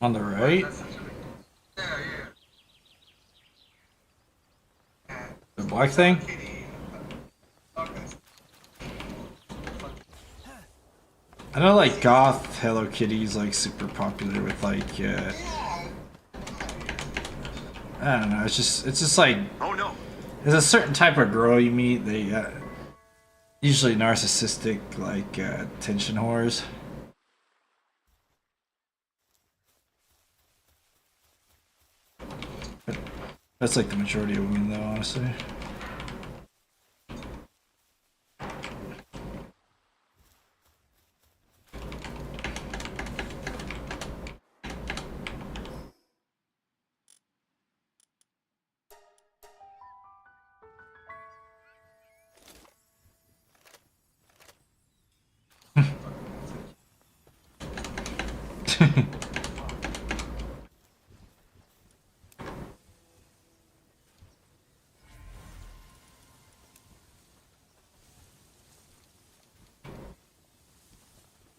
On the right? The black thing? I know like goth Hello Kitty is like super popular with like I don't know, it's just like Oh no. there's a certain type of girl you meet, they usually narcissistic like attention whores. But that's like the majority of women though, honestly.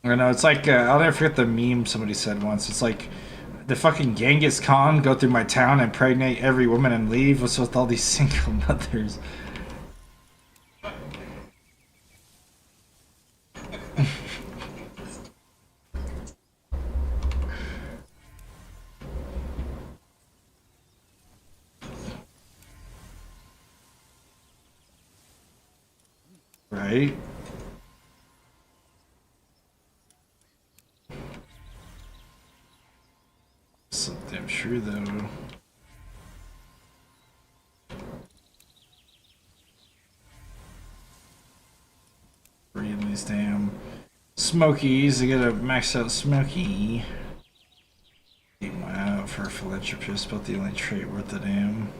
I know, it's like, I'll never forget the meme somebody said once. It's like, the fucking Genghis Khan go through my town, impregnate every woman, and leave. What's with all these single mothers? Right? So damn true, though. Reading these damn smokies. I gotta max out smoky. Keep my eye out for a philanthropist, but the only trait worth a damn.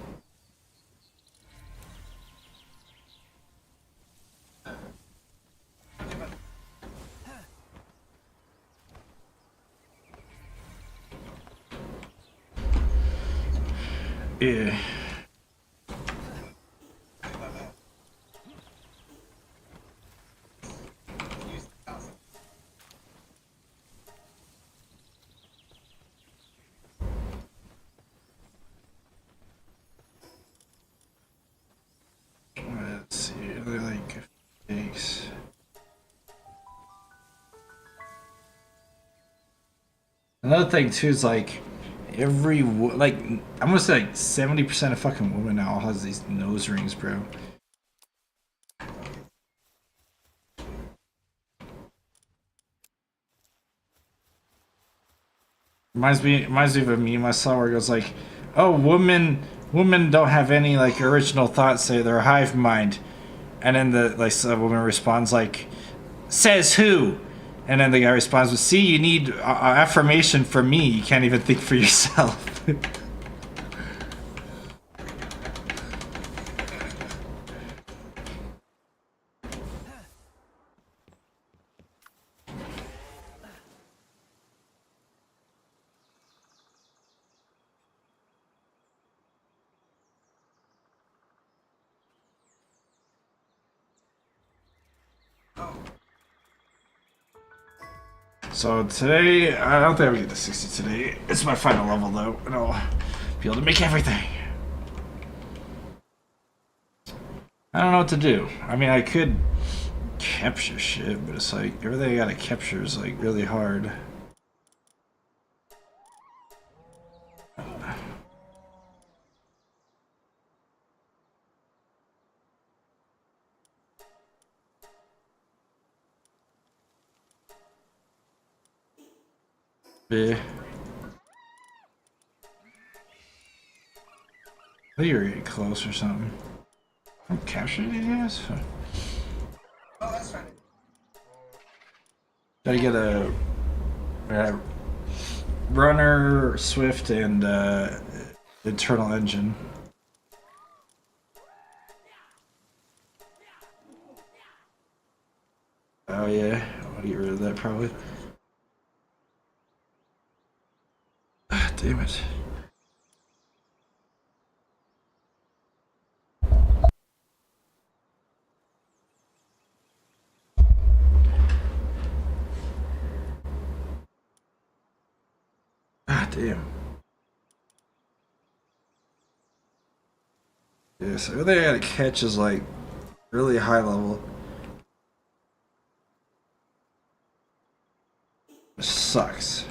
Yeah. Let's see. They like fakes. Another thing too is like like I'm gonna say like 70% of fucking women now has these nose rings, bro. Reminds me of a meme I saw where it goes like, "Oh, women don't have any like original thoughts. Say they're a hive mind," and then the like a woman responds like, "Says who?" And then the guy responds with, "See, you need affirmation from me. You can't even think for yourself." So today, I don't think I'm gonna get to 60 today. It's my final level though, and I'll be able to make everything. I don't know what to do. I mean, I could capture shit, but it's like everything I gotta capture is like really hard. Yeah. I think you're getting close or something. I'm capturing these guys? Gotta get a runner, swift, and internal engine. Oh yeah, I want to get rid of that probably. Ah, damn it. Ah, Damn. Yeah, so everything I gotta catch is like really high level. Which sucks.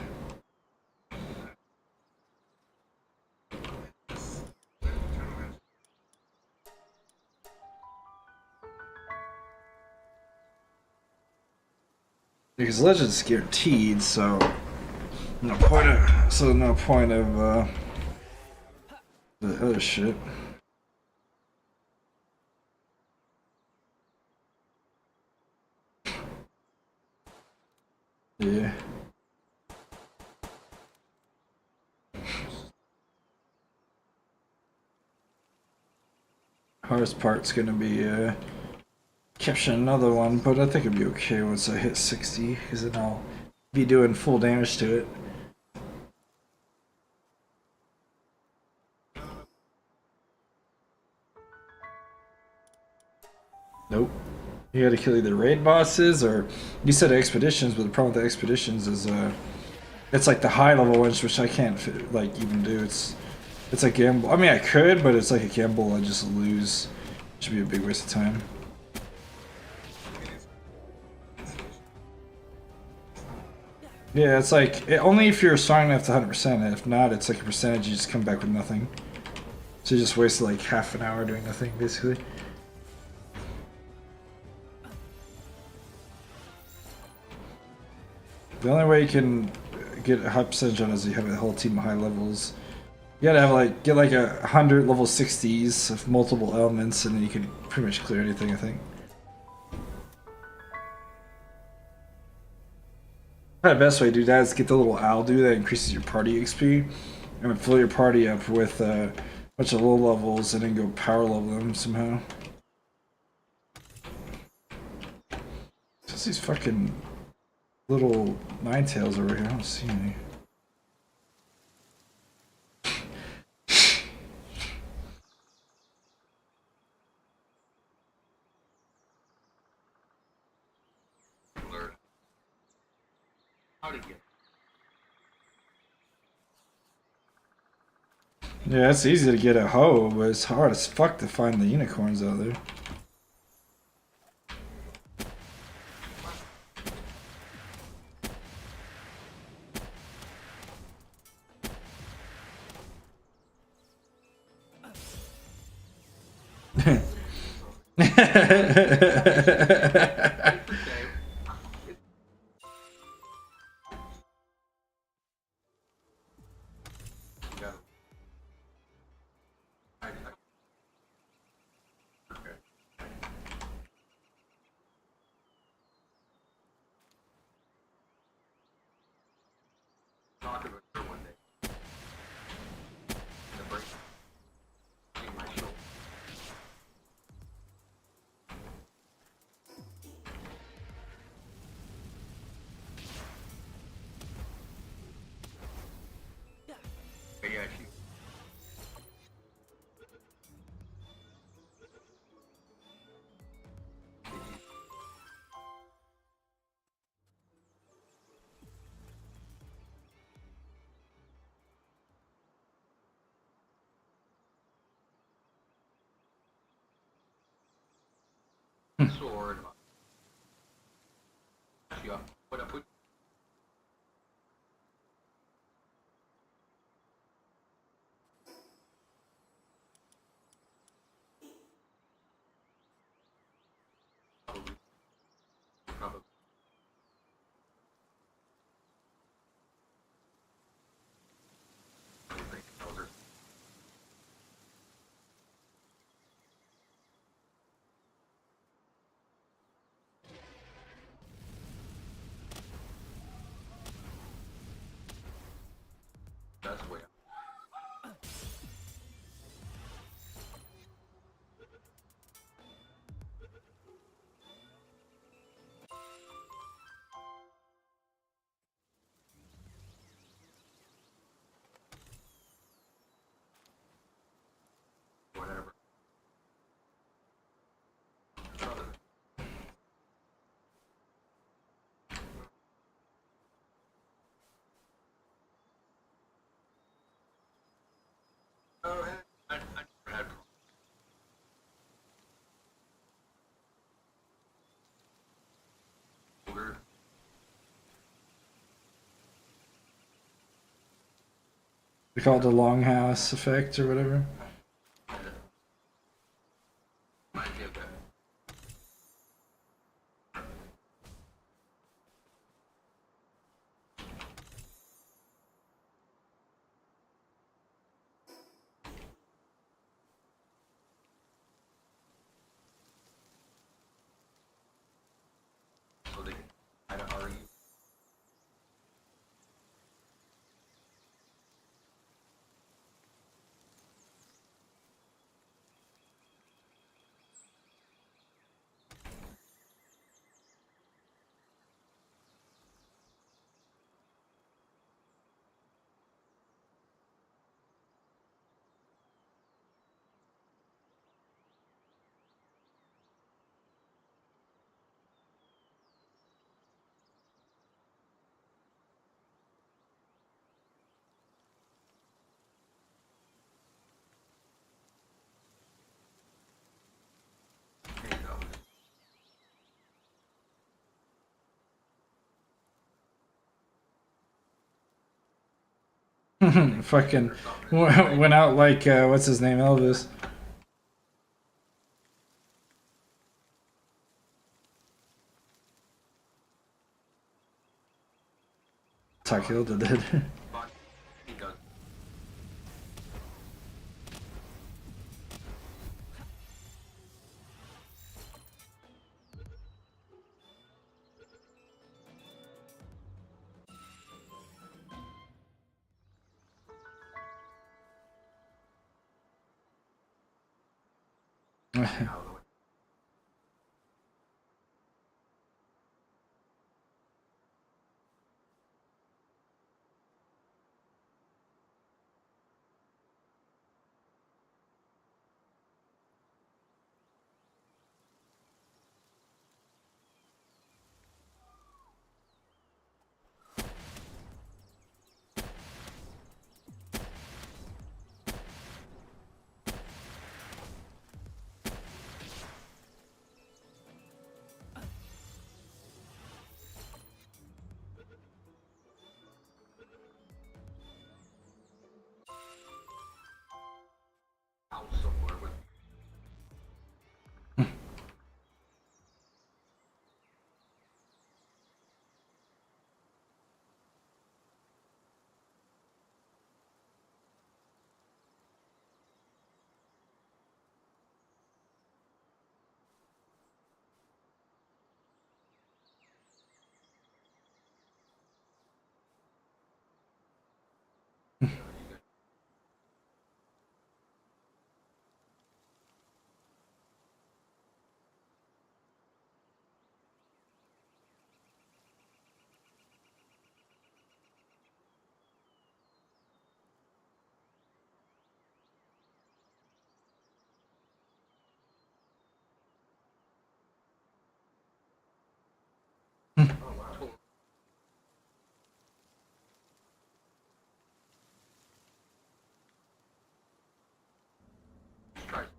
Because Legend's guaranteed, so no point of the other shit. Yeah. Hardest part's gonna be capturing another one, but I think it'll be okay once I hit 60, because then I'll be doing full damage to it. Nope. You gotta kill either raid bosses or you said expeditions, but the problem with the expeditions is it's like the high level ones, which I can't like even do. It's a gamble. I mean, I could, but it's like a gamble I just lose. It should be a big waste of time. Yeah, it's like only if you're strong enough to 100%. If not, it's like a percentage. You just come back with nothing. So you just wasted like half an hour doing nothing, basically. The only way you can get a high percentage on is you have a whole team of high levels. You gotta have like get like 100 level 60s of multiple elements, and then you can pretty much clear anything, I think. The best way to do that is get the little owl do that increases your party XP, and then fill your party up with a bunch of low levels, and then go power level them somehow. Just these fucking little Ninetales over here. I don't see any. Yeah, it's easy to get a hoe, but it's hard as fuck to find the unicorns out there. They call it the longhouse effect or whatever. Fucking went out like what's his name, Elvis. Takilda did.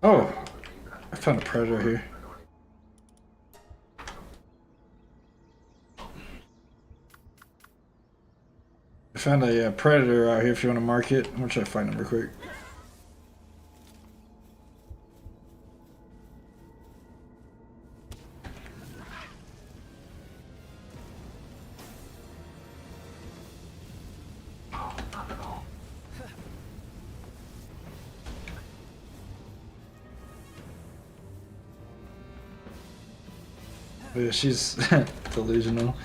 Oh, I found a predator here. I found a predator out here if you want to mark it. I'm gonna try to find him real quick. Yeah, she's delusional.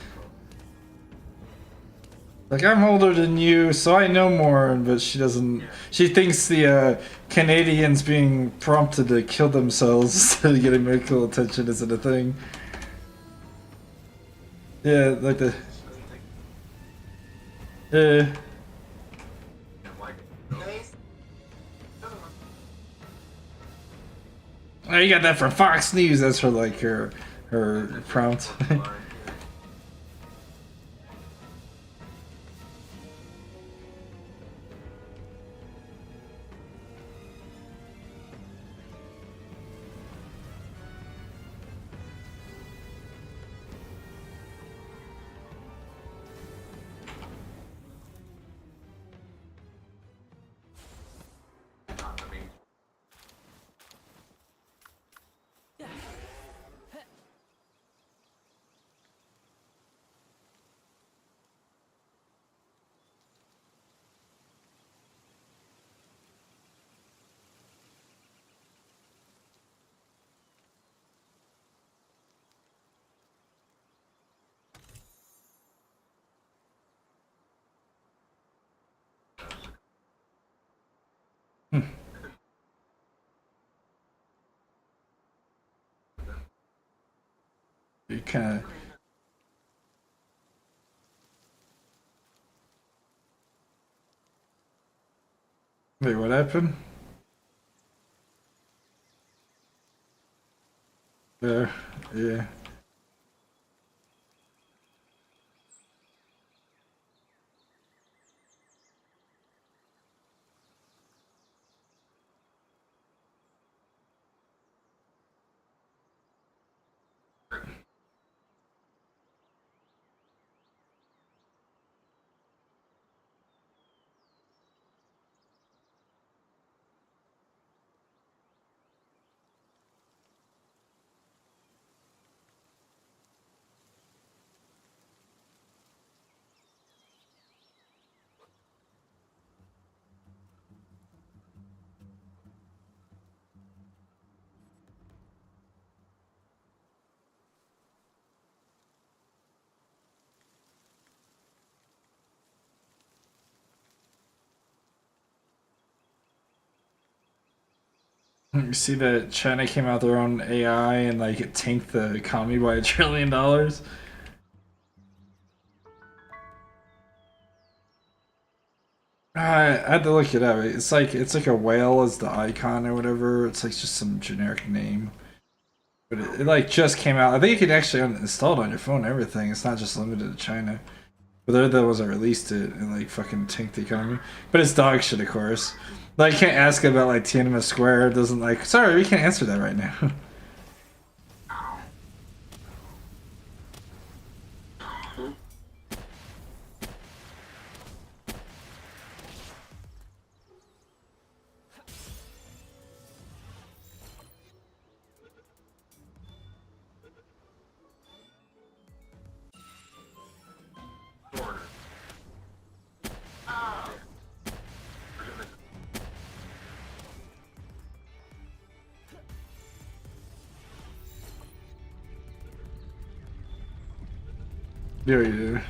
Like, I'm older than you, so I know more, but she doesn't. She thinks the Canadians being prompted to kill themselves instead of getting medical attention isn't a thing. Yeah, like the. Yeah. Oh, you got that from Fox News. That's her like her prompt. you kind of. Wait, what happened? There, yeah. You see that China came out with their own AI and like it tanked the economy by $1 trillion. I had to look it up. It's like a whale as the icon or whatever. It's like just some generic name, but it like just came out. I think you can actually install it on your phone and everything. It's not just limited to China. But they're the ones that released it and like fucking tanked the economy. But it's dog shit, of course. Like, you can't ask about like Tiananmen Square. It doesn't like. Sorry, we can't answer that right now. Yeah, you do.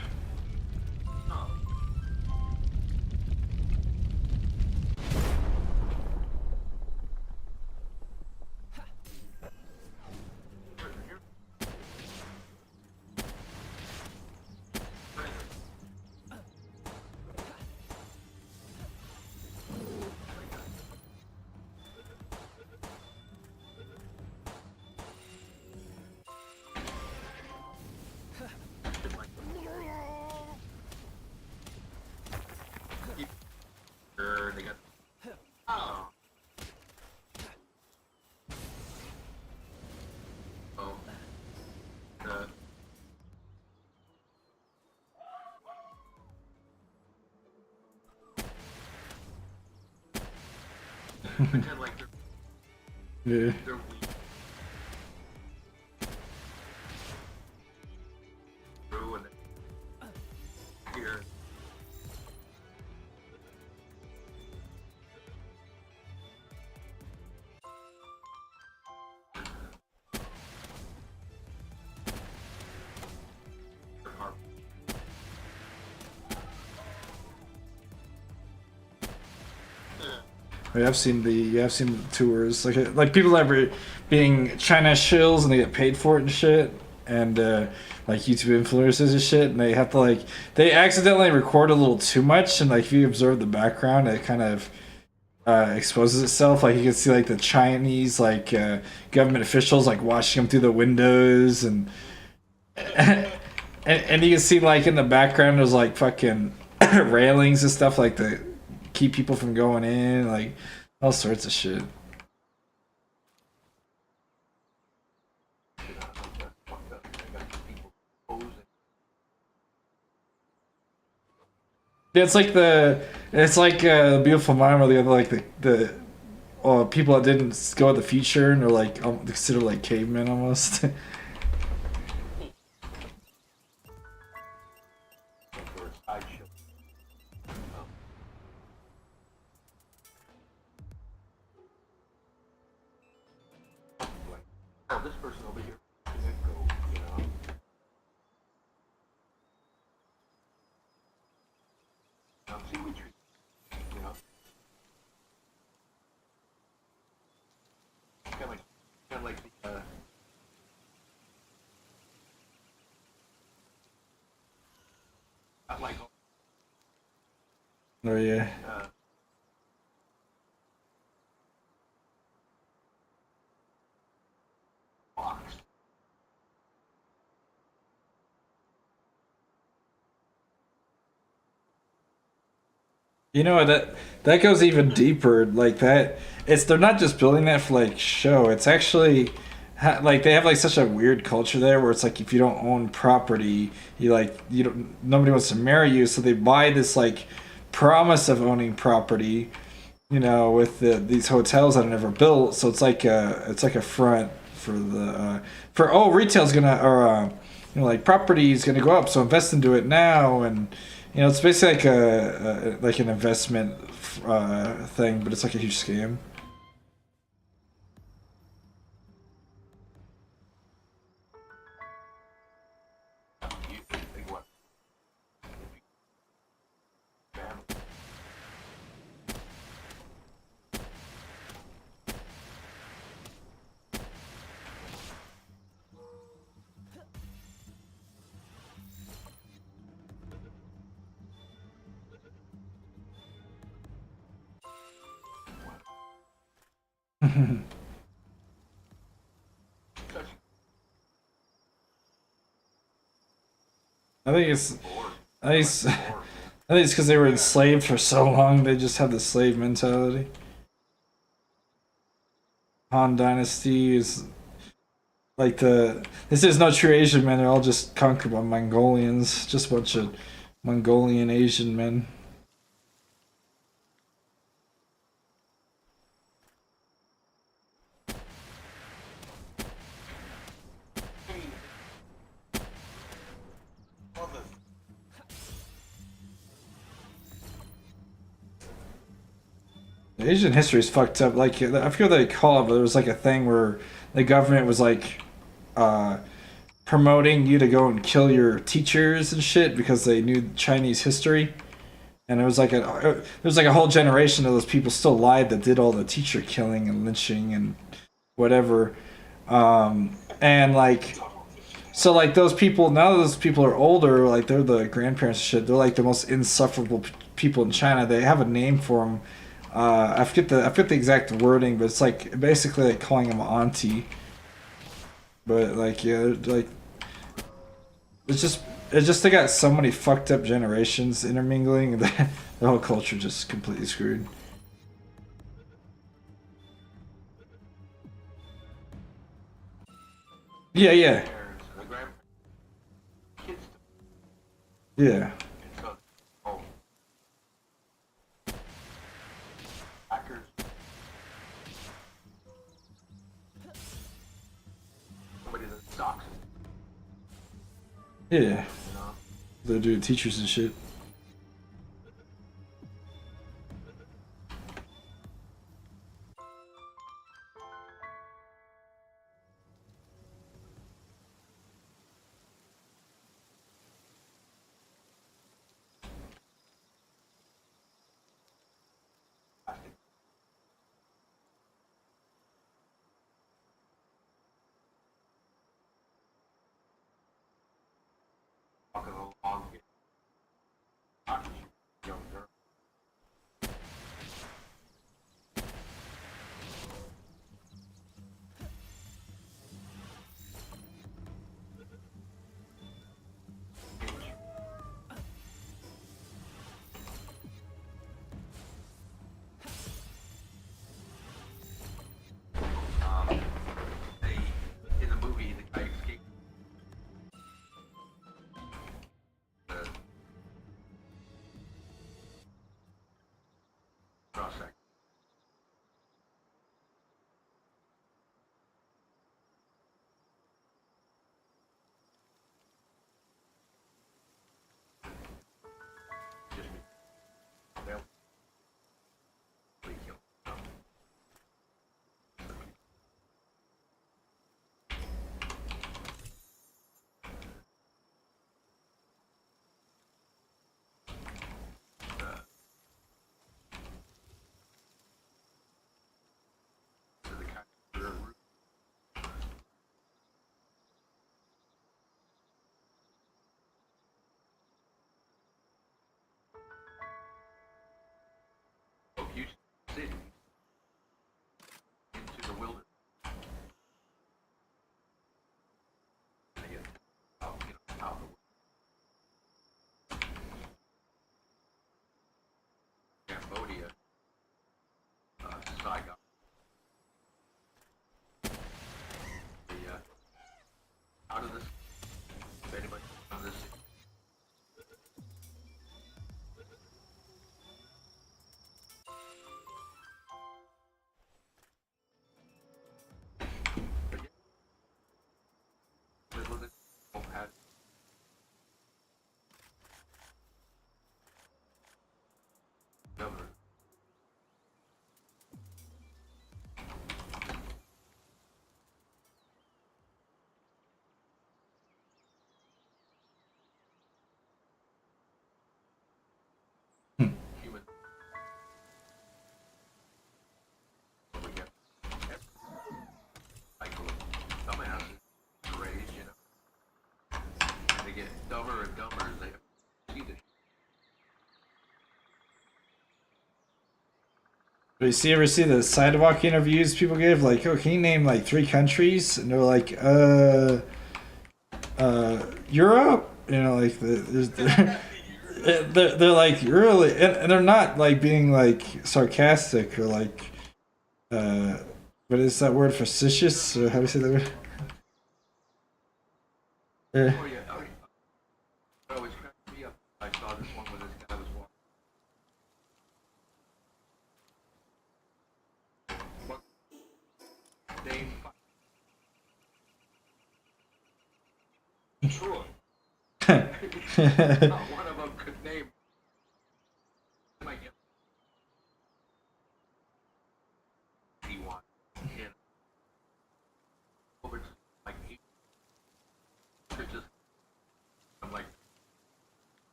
Yeah. I've seen the tours like people that are being China shills and they get paid for it and shit, and like YouTube influencers and shit, and they have to like they accidentally record a little too much, and like if you observe the background, it kind of exposes itself. Like you can see like the Chinese government officials like watching them through the windows, and and you can see like in the background there's like fucking railings and stuff like to keep people from going in, like all sorts of shit. Yeah, it's like the Beautiful Mind, where the other like the people that didn't go with the future and are like considered like cavemen almost. Oh yeah. You know what, that goes even deeper. Like that, it's they're not just building that for like show. It's actually like they have like such a weird culture there where it's like if you don't own property, you don't nobody wants to marry you, so they buy this like promise of owning property. With these hotels that are never built. So it's like a front for the for oh retail's gonna or like property's gonna go up, so invest into it now, and it's basically like a like an investment thing, but it's like a huge scam. I think it's I think it's, I think it's because they were enslaved for so long. They just have the slave mentality. Han Dynasty is like this is no true Asian men. They're all just conquered by Mongolians. Just a bunch of Mongolian Asian men. Asian history is fucked up. Like I forget what they call it, but there was like a thing where the government was like uh, promoting you to go and kill your teachers and shit because they knew Chinese history. And there was like a whole generation of those people still alive that did all the teacher killing and lynching and whatever. And like so like those people now that those people are older, like they're the grandparents and shit. They're like the most insufferable people in China. They have a name for them. I forget the exact wording, but it's like basically like calling them auntie. But like yeah, like it's just it's just they got so many fucked up generations intermingling that the whole culture just completely screwed. Yeah, yeah, yeah, yeah. They do teachers and shit. You ever see the sidewalk interviews people give? Like, oh, can you name like 3 countries? And they're like, Europe. You know, like they're like really, and they're not like being like sarcastic or like, what is that word, facetious? Or how do you say that word? Yeah.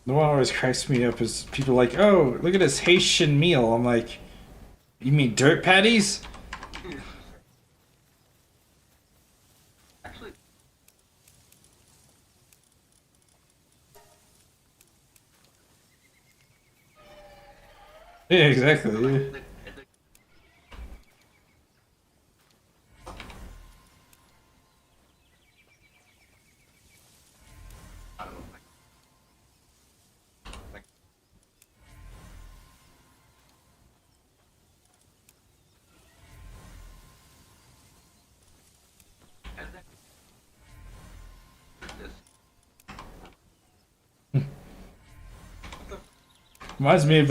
The one that always cracks me up is people like, oh, look at this Haitian meal. I'm like, you mean dirt patties? Yeah, exactly. Yeah. Reminds me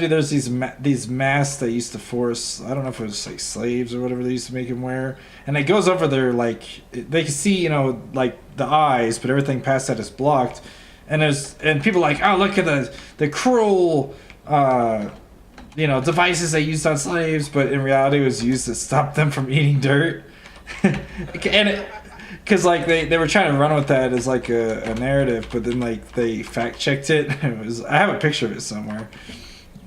there's these masks that used to force, I don't know if it was like slaves or whatever they used to make them wear, and it goes over their, like, they can see, you know, like the eyes, but everything past that is blocked, and people are like, oh, look at the cruel you know, devices they used on slaves, but in reality it was used to stop them from eating dirt. And because like they were trying to run with that as like a narrative, but then like they fact checked it. It was, I have a picture of it somewhere,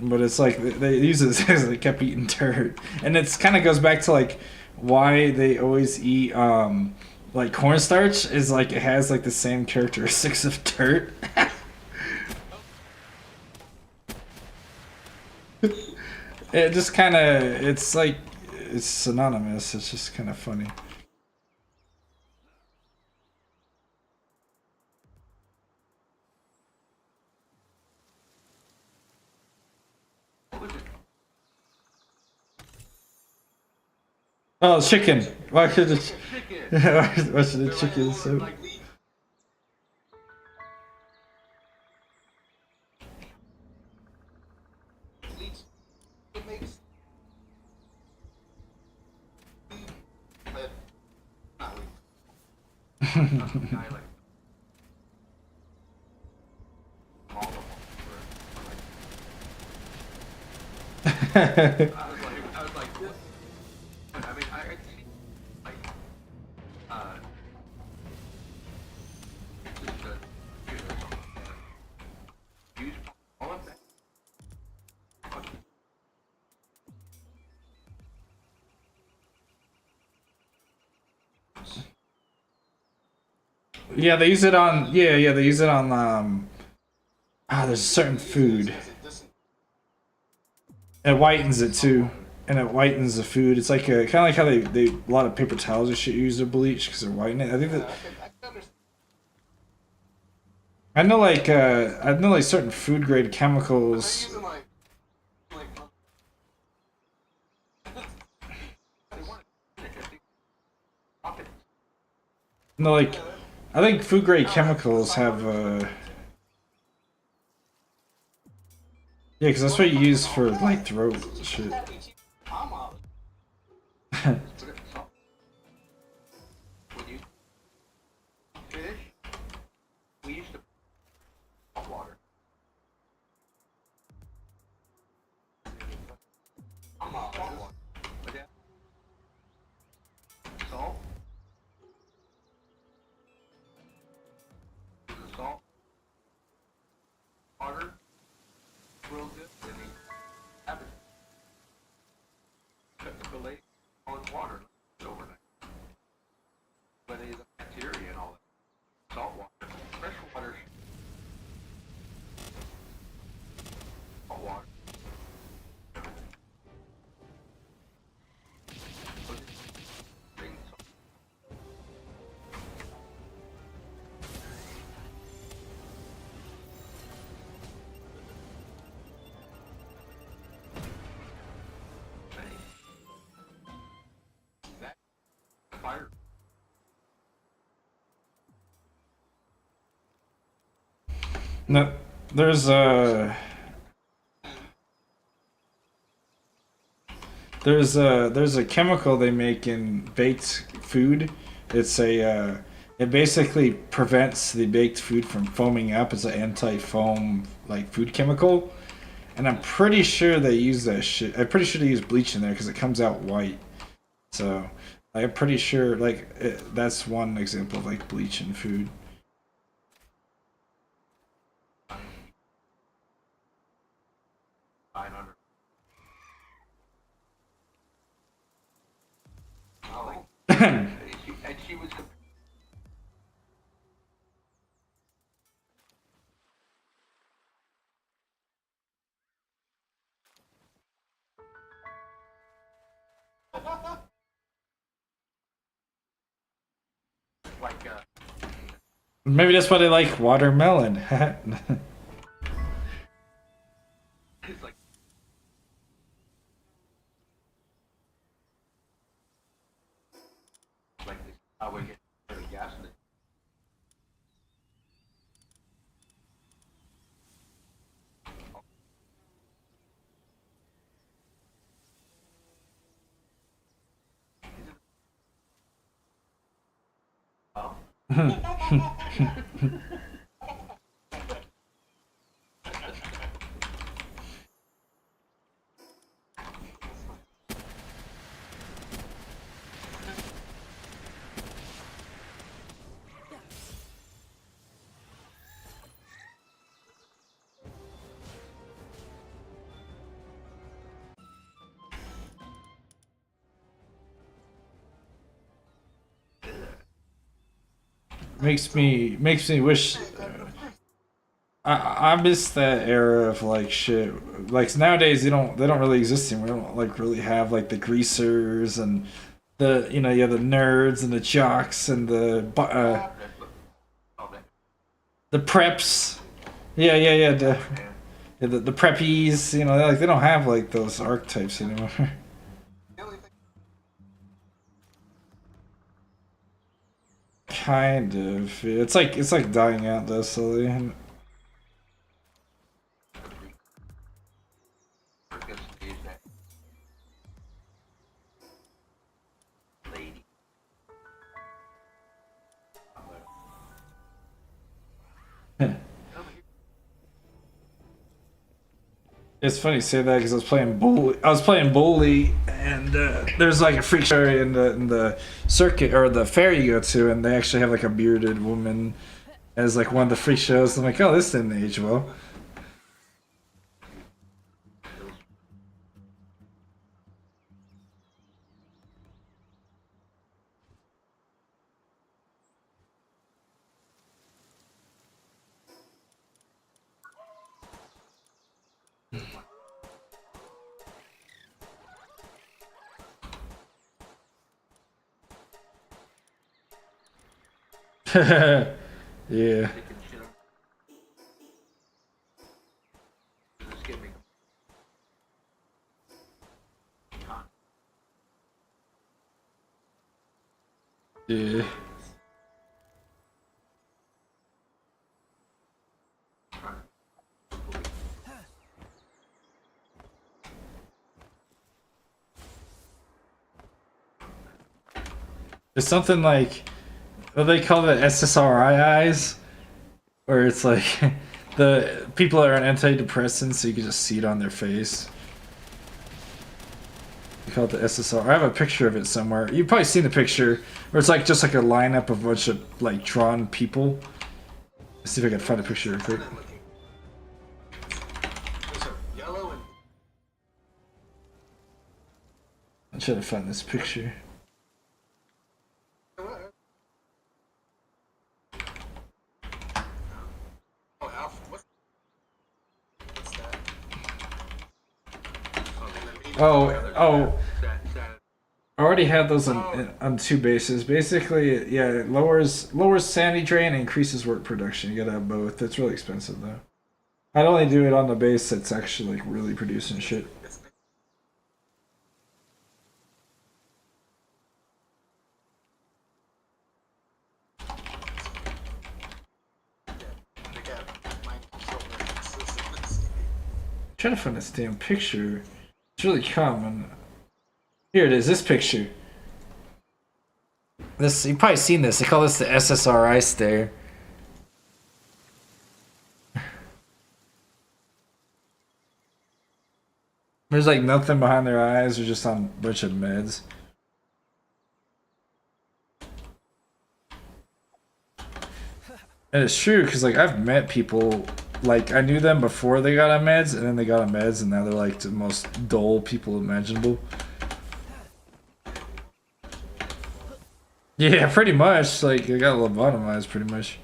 but it's like they use it as they kept eating dirt, and it's kind of goes back to like why they always eat like cornstarch, is like it has like the same characteristics of dirt. It just kind of, it's like, it's synonymous. It's just kind of funny. Oh, chicken. Why should it? Why should the chicken so? Yeah, they use it on. Yeah, they use it on. There's a certain food. It whitens it too. and it whitens the food. It's like kind of like how they a lot of paper towels and shit use to bleach because they're whitening it. I think that I know like certain food grade chemicals. No, like I think food grade chemicals have yeah, because that's what you use for like throat shit. No, there's a there's a chemical they make in baked food. It's a it basically prevents the baked food from foaming up. It's an anti-foam like food chemical, and I'm pretty sure they use that shit. I'm pretty sure they use bleach in there because it comes out white. So I'm pretty sure that's one example of like bleach in food. Maybe that's why they like watermelon. Makes me wish I miss that era of like shit. Like nowadays, they don't really exist anymore. We don't like really have like the greasers and the yeah the nerds and the jocks and the preps. Yeah. The preppies. You know, like they don't have like those archetypes anymore. Kind of. It's like dying out though slowly. It's funny you say that because I was playing bully, and there's like a freak show in the circuit or the fair you go to, and they actually have like a bearded woman as like one of the freak shows. I'm like, oh, this didn't age well. Yeah. Yeah. It's something like what they call it SSRI eyes, where it's like the people are on antidepressants, so you can just see it on their face. They call it the SSR. I have a picture of it somewhere. You've probably seen the picture where it's like just like a lineup of a bunch of like drawn people. Let's see if I can find a picture real quick. I'm trying to find this picture. Oh, I already had those on two bases. Basically, yeah, it lowers sanity drain and increases work production. You gotta have both. It's really expensive though. I'd only do it on the base that's actually like really producing shit. I'm trying to find this damn picture. It's really common. Here it is. This picture. This you've probably seen this. They call this the SSRI stare. There's like nothing behind their eyes. They're just on a bunch of meds. And it's true because like I've met people like I knew them before they got on meds, and then they got on meds, and now they're like the most dull people imaginable. Yeah, pretty much. Like they got lobotomized, pretty much.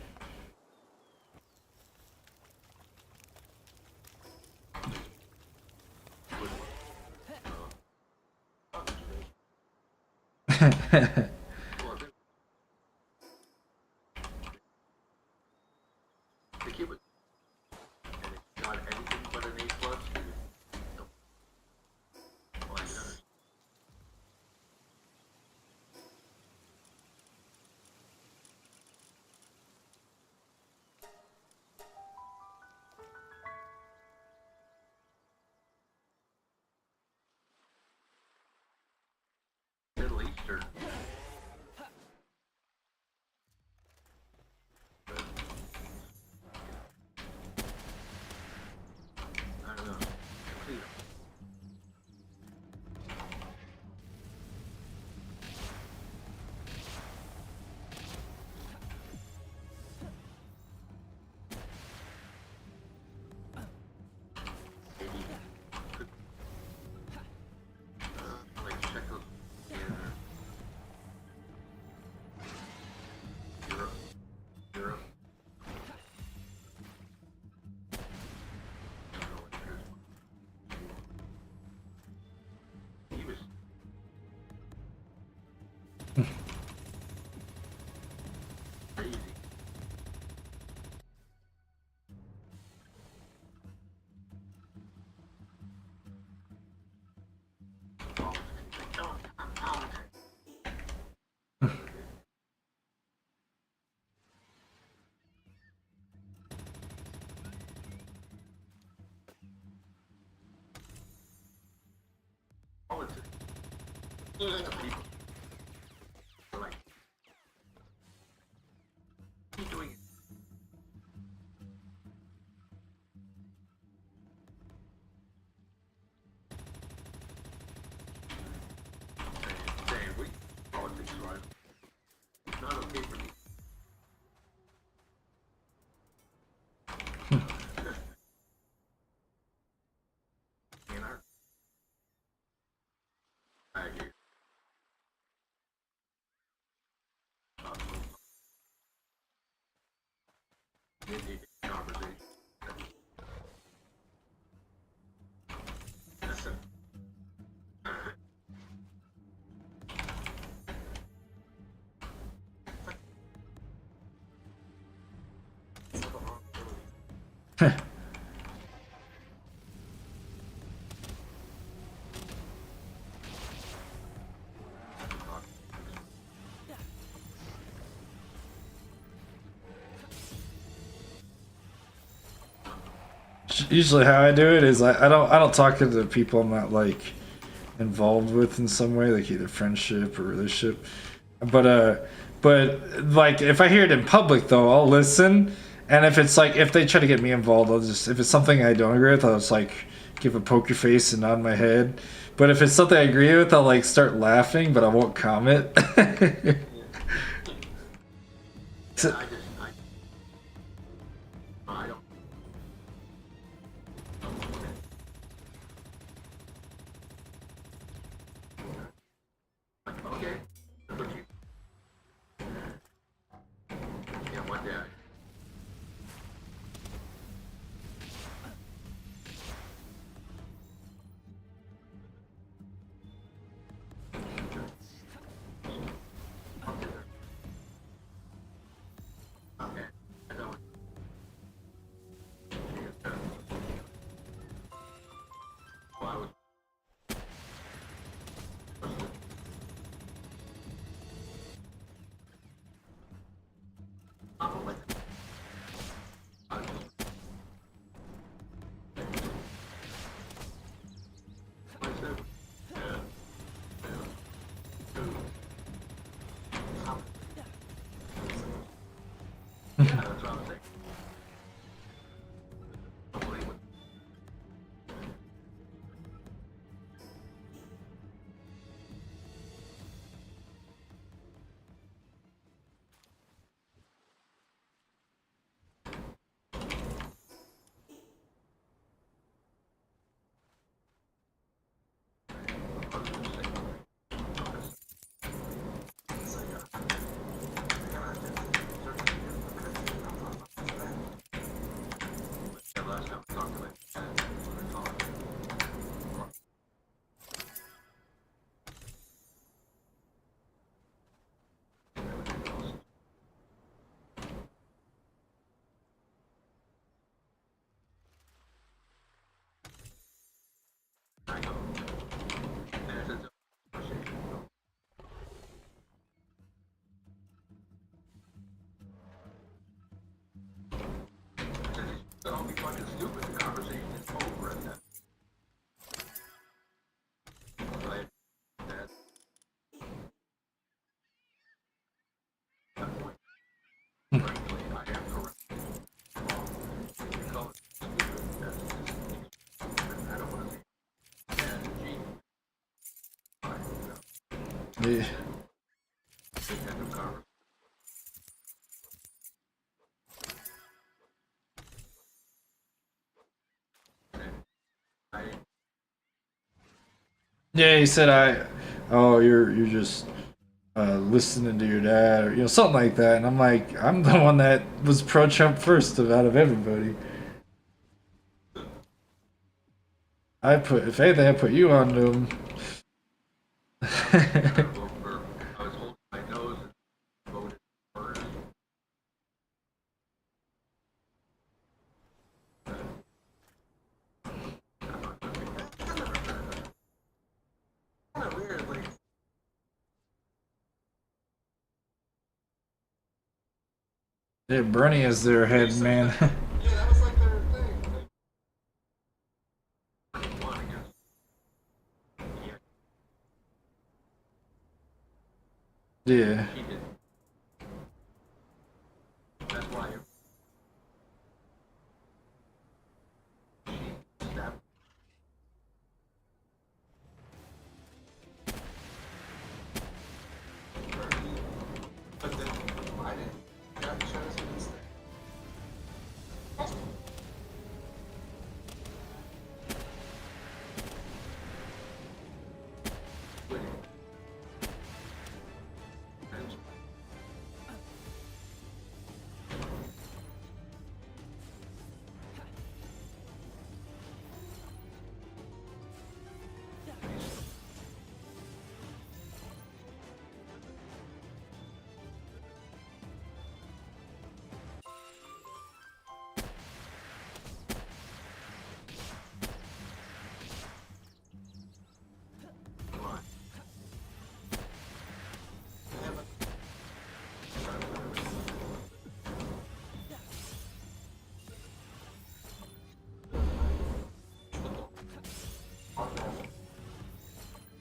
Usually, how I do it is I don't talk to the people I'm not like involved with in some way, like either friendship or relationship. But like if I hear it in public though, I'll listen. And if it's like if they try to get me involved, I'll just if it's something I don't agree with, I'll just like give a poker face and nod my head. But if it's something I agree with, I'll like start laughing, but I won't comment. So- yeah. Yeah, he said oh, you're just listening to your dad, or something like that. And I'm like, I'm the one that was pro Trump first out of everybody. If anything, I put you on to him. Yeah, Bernie is their head man. Yeah.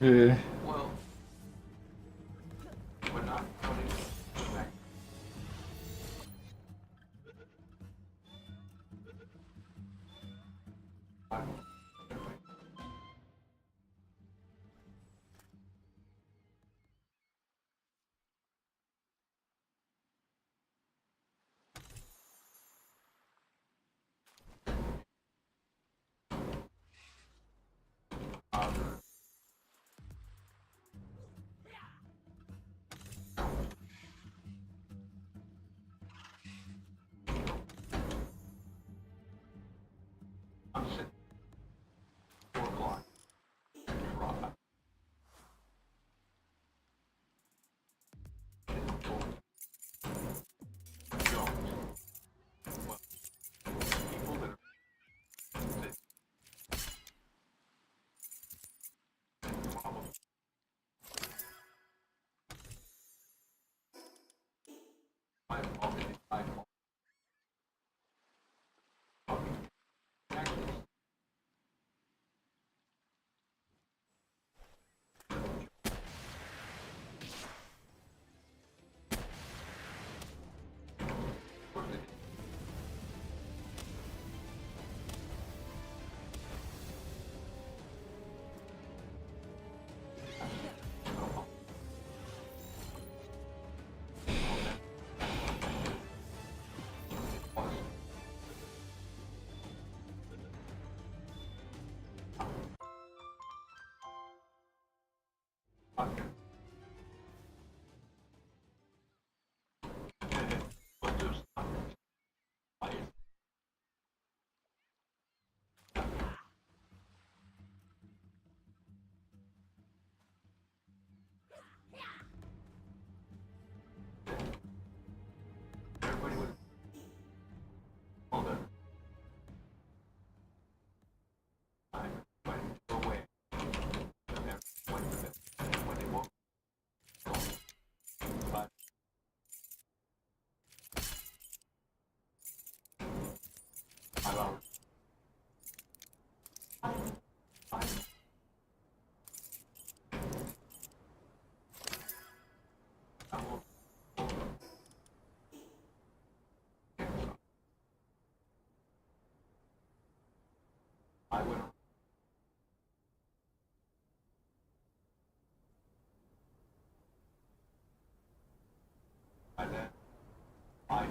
Yeah. Well, we're not counting the fact I'm sitting 4 o'clock. People that are probably I'm everybody would all the time when they go away. And then when they woke but 5 hours. I went by then. I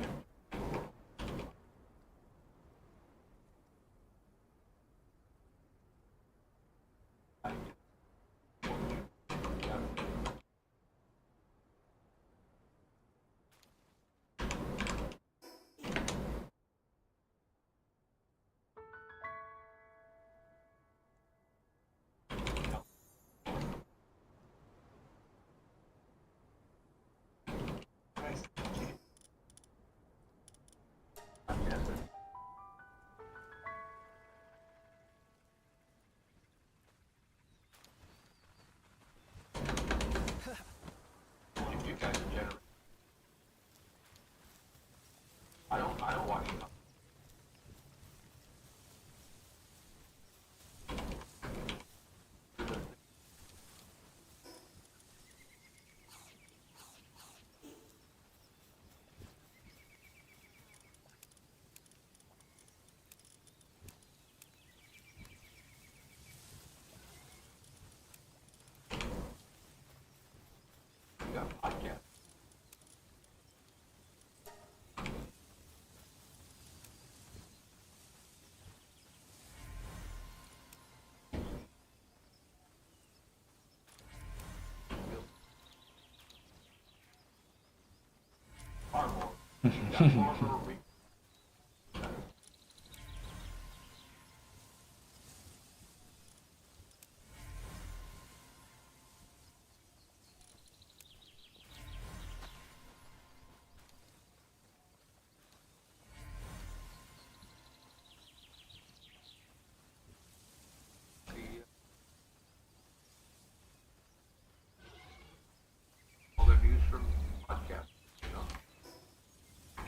you guys are generous. I don't watch enough. You got podcasts. Palworld. You got more for a week. All the news from podcasts, you know.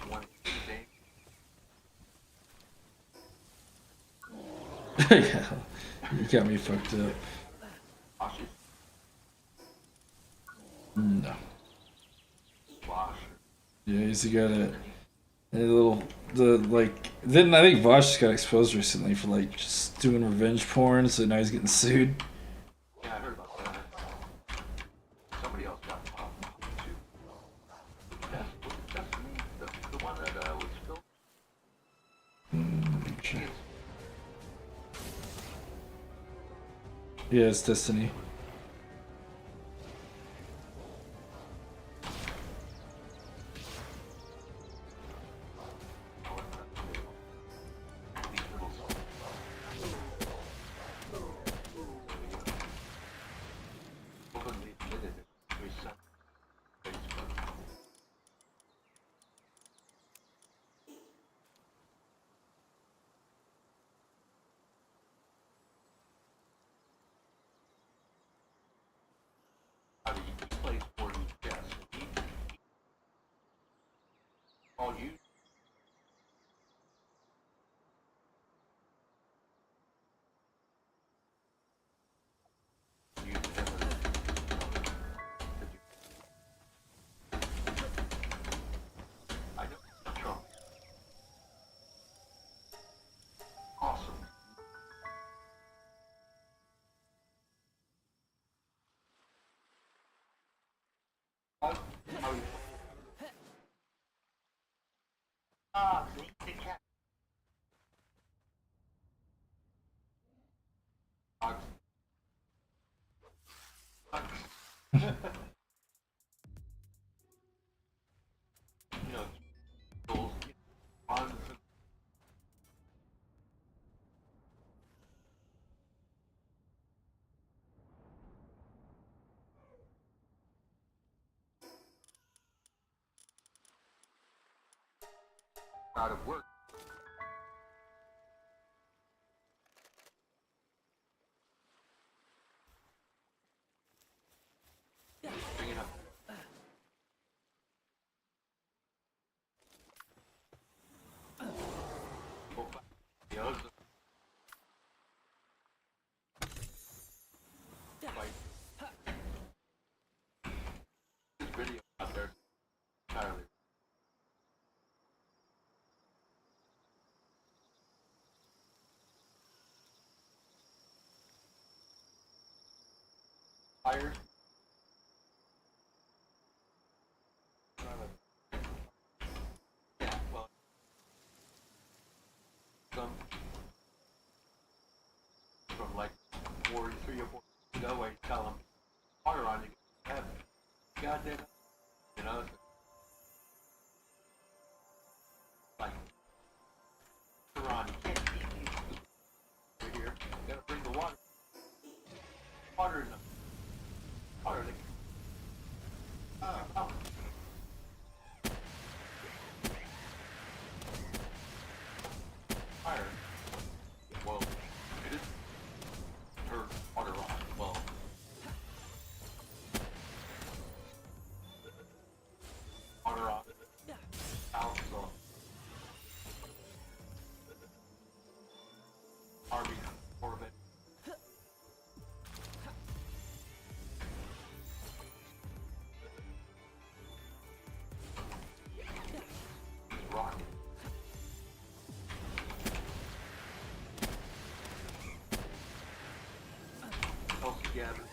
One thing. Yeah, you got me fucked up. Cautious. No. Wash. Yeah, he's got a little the like. Then I think Vosh just got exposed recently for like just doing revenge porn, so now he's getting sued. Yeah, I heard about that. Somebody else got popped too. That's me. The one that was filmed. Sure. Yeah, it's Destiny. These little openly admitted it. We sent Facebook. How do you plays for you? Yes. All you. You never. I know. Trump. Awesome. How you? Ah, see the cat. You know, goals, bonds, out of work. Bring it up. Go back. The others like this video out there entirely. Fired. Yeah, well, some from like 3 or 4 years ago, where you tell them water on you, have goddamn, you know, like water on, you can't eat these over here. You gotta bring the water. Water in them. Water in the oh. Fire. Well, it is her water on. Well, water on. House on. Army Corvette. Rocket. All together.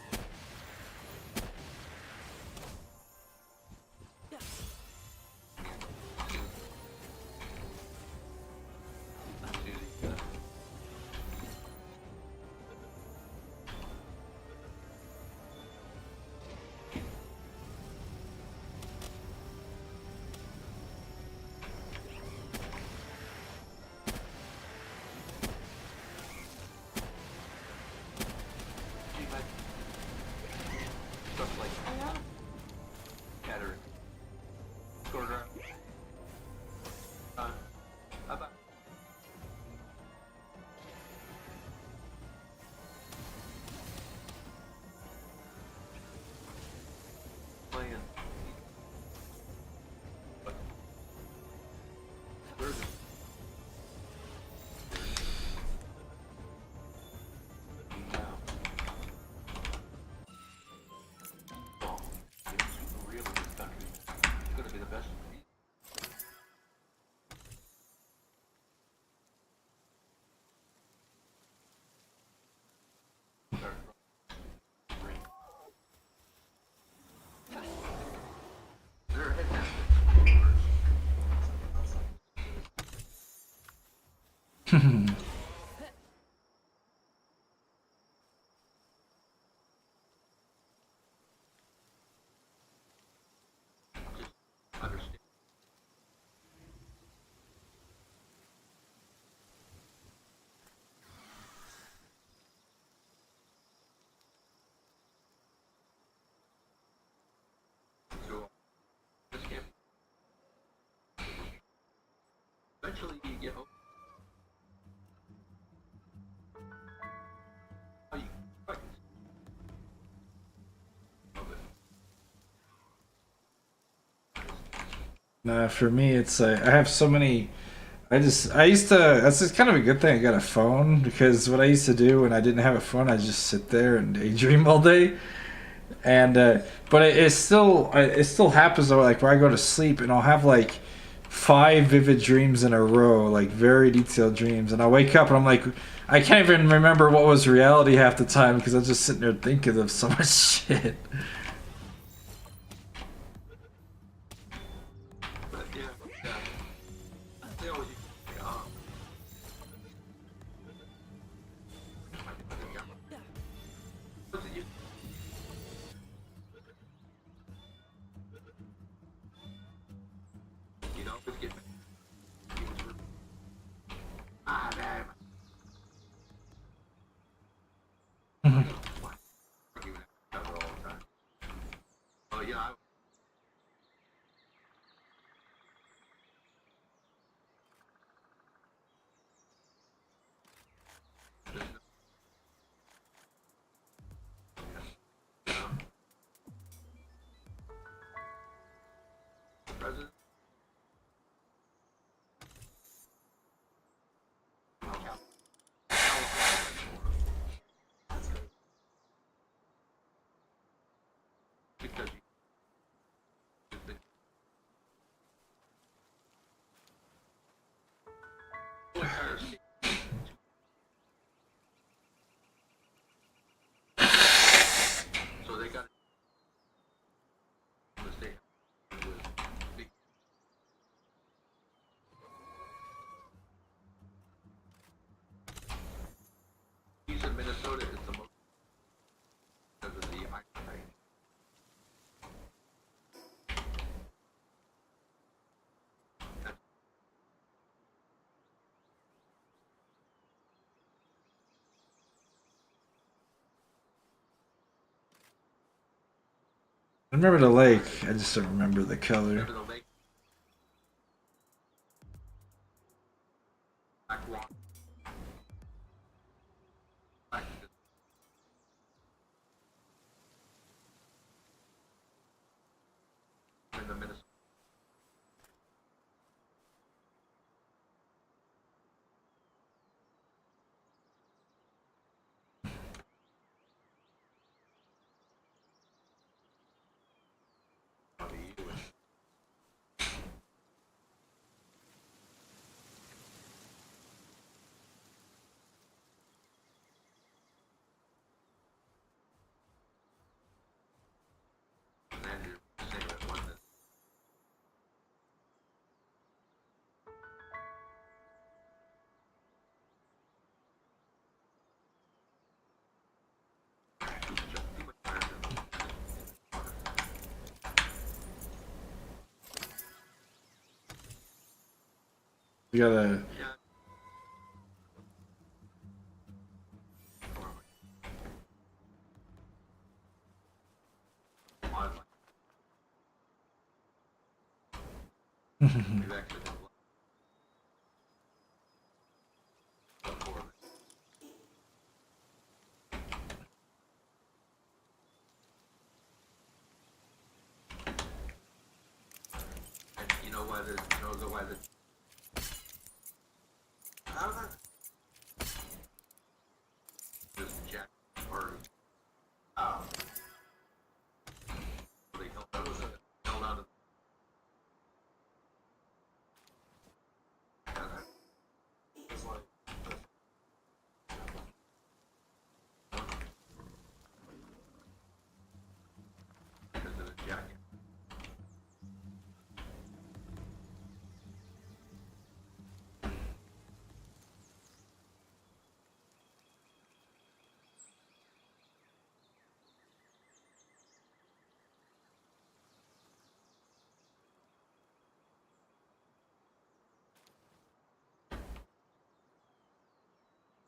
Understand. So this can't. Eventually, you get over. How you fight of it. Nah, for me, it's I have so many. I used to. That's just kind of a good thing. I got a phone because what I used to do when I didn't have a phone, I just sit there and daydream all day. And but it still happens though. Like where I go to sleep and I'll have like five vivid dreams in a row, like very detailed dreams, and I wake up and I'm like, I can't even remember what was reality half the time because I'm just sitting there thinking of so much shit. But yeah, yeah. They always use what's it used you know, just get ah damn. Why? You have it all the time. Oh yeah, there's no president. Because you entire state. So they got the state with big. He's in Minnesota is the most because of the ice thing. I remember the lake. I just don't remember the color. Remember the lake black water back in the Minnesota. Andrew saying that one that too much higher than You gotta. yeah. We've actually done a lot more of it. And you know why the how that just jack or they held out of it's like because of the jacket.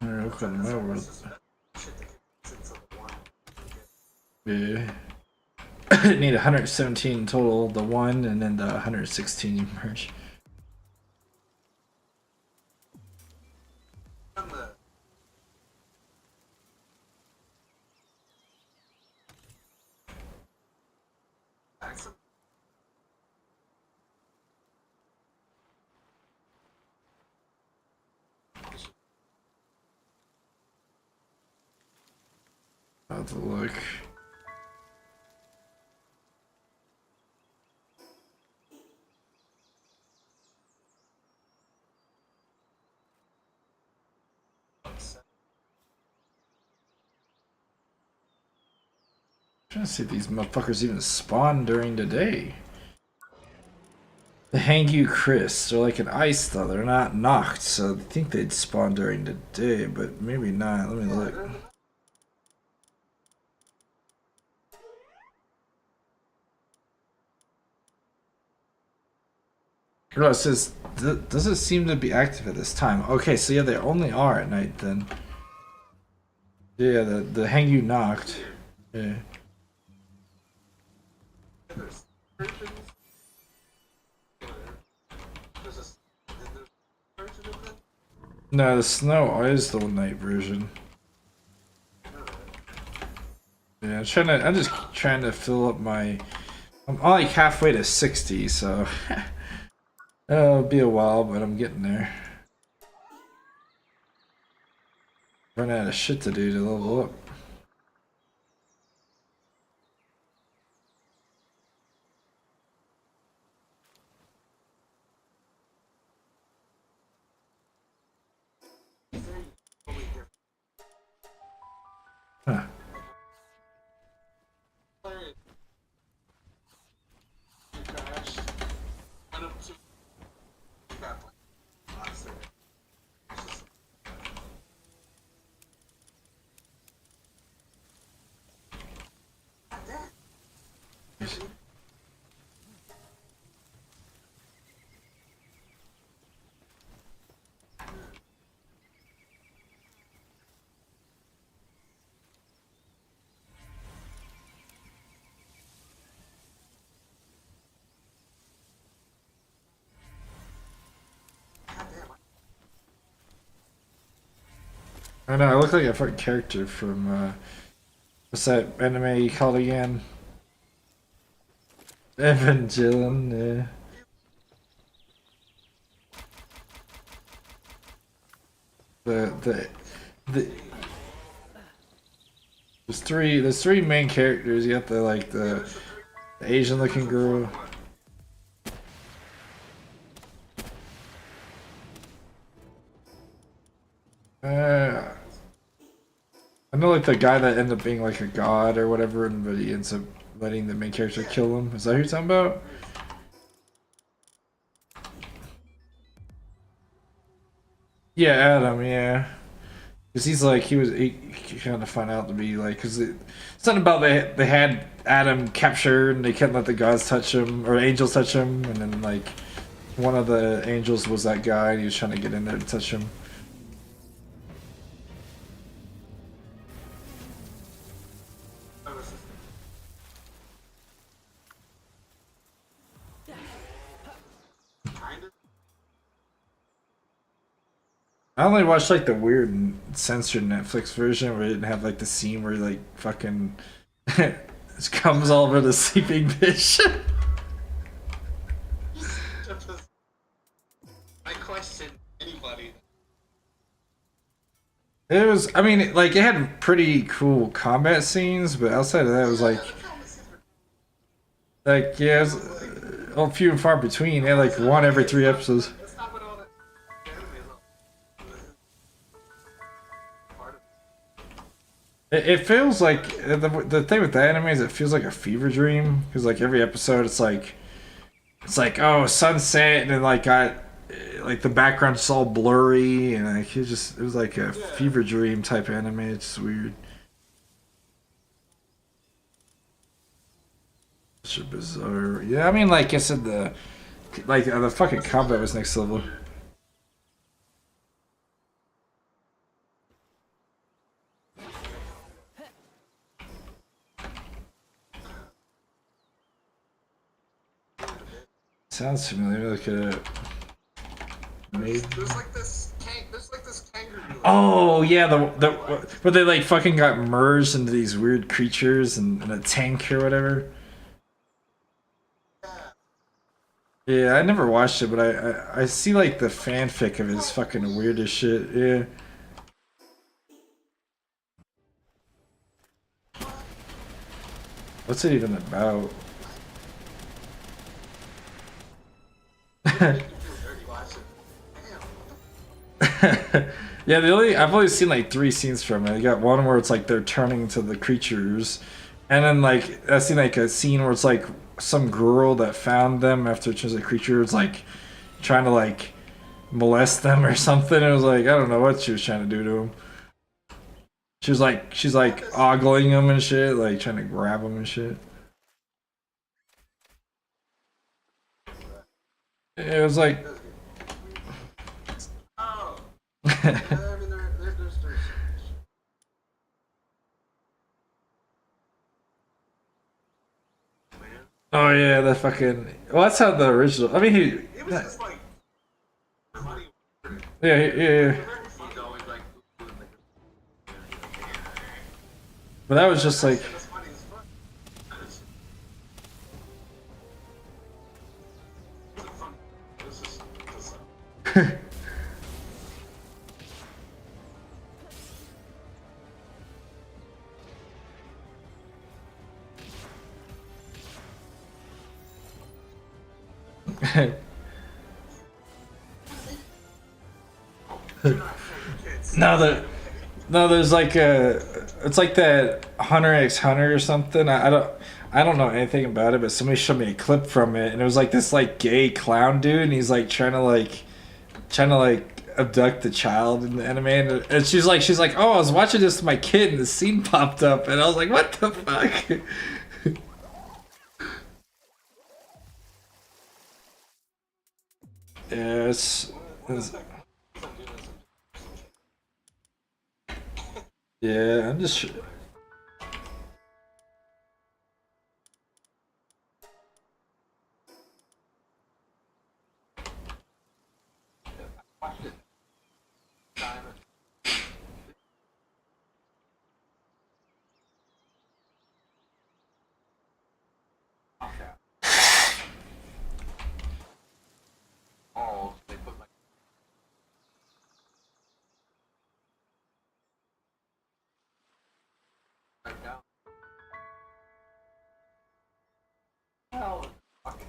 Alright, look on my world. Yeah. Need 117 total, the one, and then the 116 you merge. I'll have to look. Trying to see if these motherfuckers even spawn during the day. The Hangyu Chris, they're like an ice though, they're not knocked, so I think they'd spawn during the day, but maybe not. Let me look. No, it says, doesn't seem to be active at this time. Okay, so yeah, they only are at night then. Yeah, the Hangyu knocked. Yeah. No, the snow is the night version. Yeah, I'm just trying to fill up my. I'm like halfway to 60, so it'll be a while, but I'm getting there. Running out of shit to do to level up. Huh. I know, I look like a fucking character from, what's that anime called again? Evangelion, yeah. The there's three main characters. You got the Asian looking girl. I know like the guy that ended up being like a god or whatever, but he ends up letting the main character kill him. Is that who you're talking about? Yeah, Adam, yeah. Because he's like, he kind of found out to be like, because something about they had Adam captured and they couldn't let the gods touch him, or angels touch him, and then like, one of the angels was that guy and he was trying to get in there to touch him. I only watched like the weird and censored Netflix version where it didn't have like the scene where like fucking it comes all over the sleeping bitch. I question anybody. It was, I mean, like it had pretty cool combat scenes, but outside of that, it was like yeah, it was few and far between. They had like one every 3 episodes. It feels like the thing with the anime is it feels like a fever dream because like every episode it's like oh sunset and then like got like the background's all blurry and like it was like a fever dream type anime. It's weird. Such bizarre. Yeah, I mean like I said the fucking combat was next level. Sounds familiar. Look at it. Maybe. There's like this kangaroo. Oh yeah, where they like fucking got merged into these weird creatures in a tank or whatever. Yeah, I never watched it, but I see like the fanfic of his fucking weirdest shit. Yeah. What's it even about? Yeah, I've only seen like 3 scenes from it. You got one where it's like they're turning to the creatures, and then like I've seen like a scene where it's like some girl that found them after it turns a creature is like trying to like molest them or something. It was like I don't know what she was trying to do to them. She's like ogling them and shit, like trying to grab them and shit. It was like. Oh. I mean, there's Oh yeah, the fucking. Well, that's how the original. I mean, it was just like money. yeah. He's always like, But that was just like. This money is fun. This is No, there's like it's like that Hunter x Hunter or something. I don't know anything about it, but somebody showed me a clip from it, and it was like this like gay clown dude, and he's like trying to like abduct the child in the anime, and she's like, oh, I was watching this with my kid, and the scene popped up, and I was like, what the fuck? Yeah, yeah, I'm just. oh, they put like right down. Hell, fucking.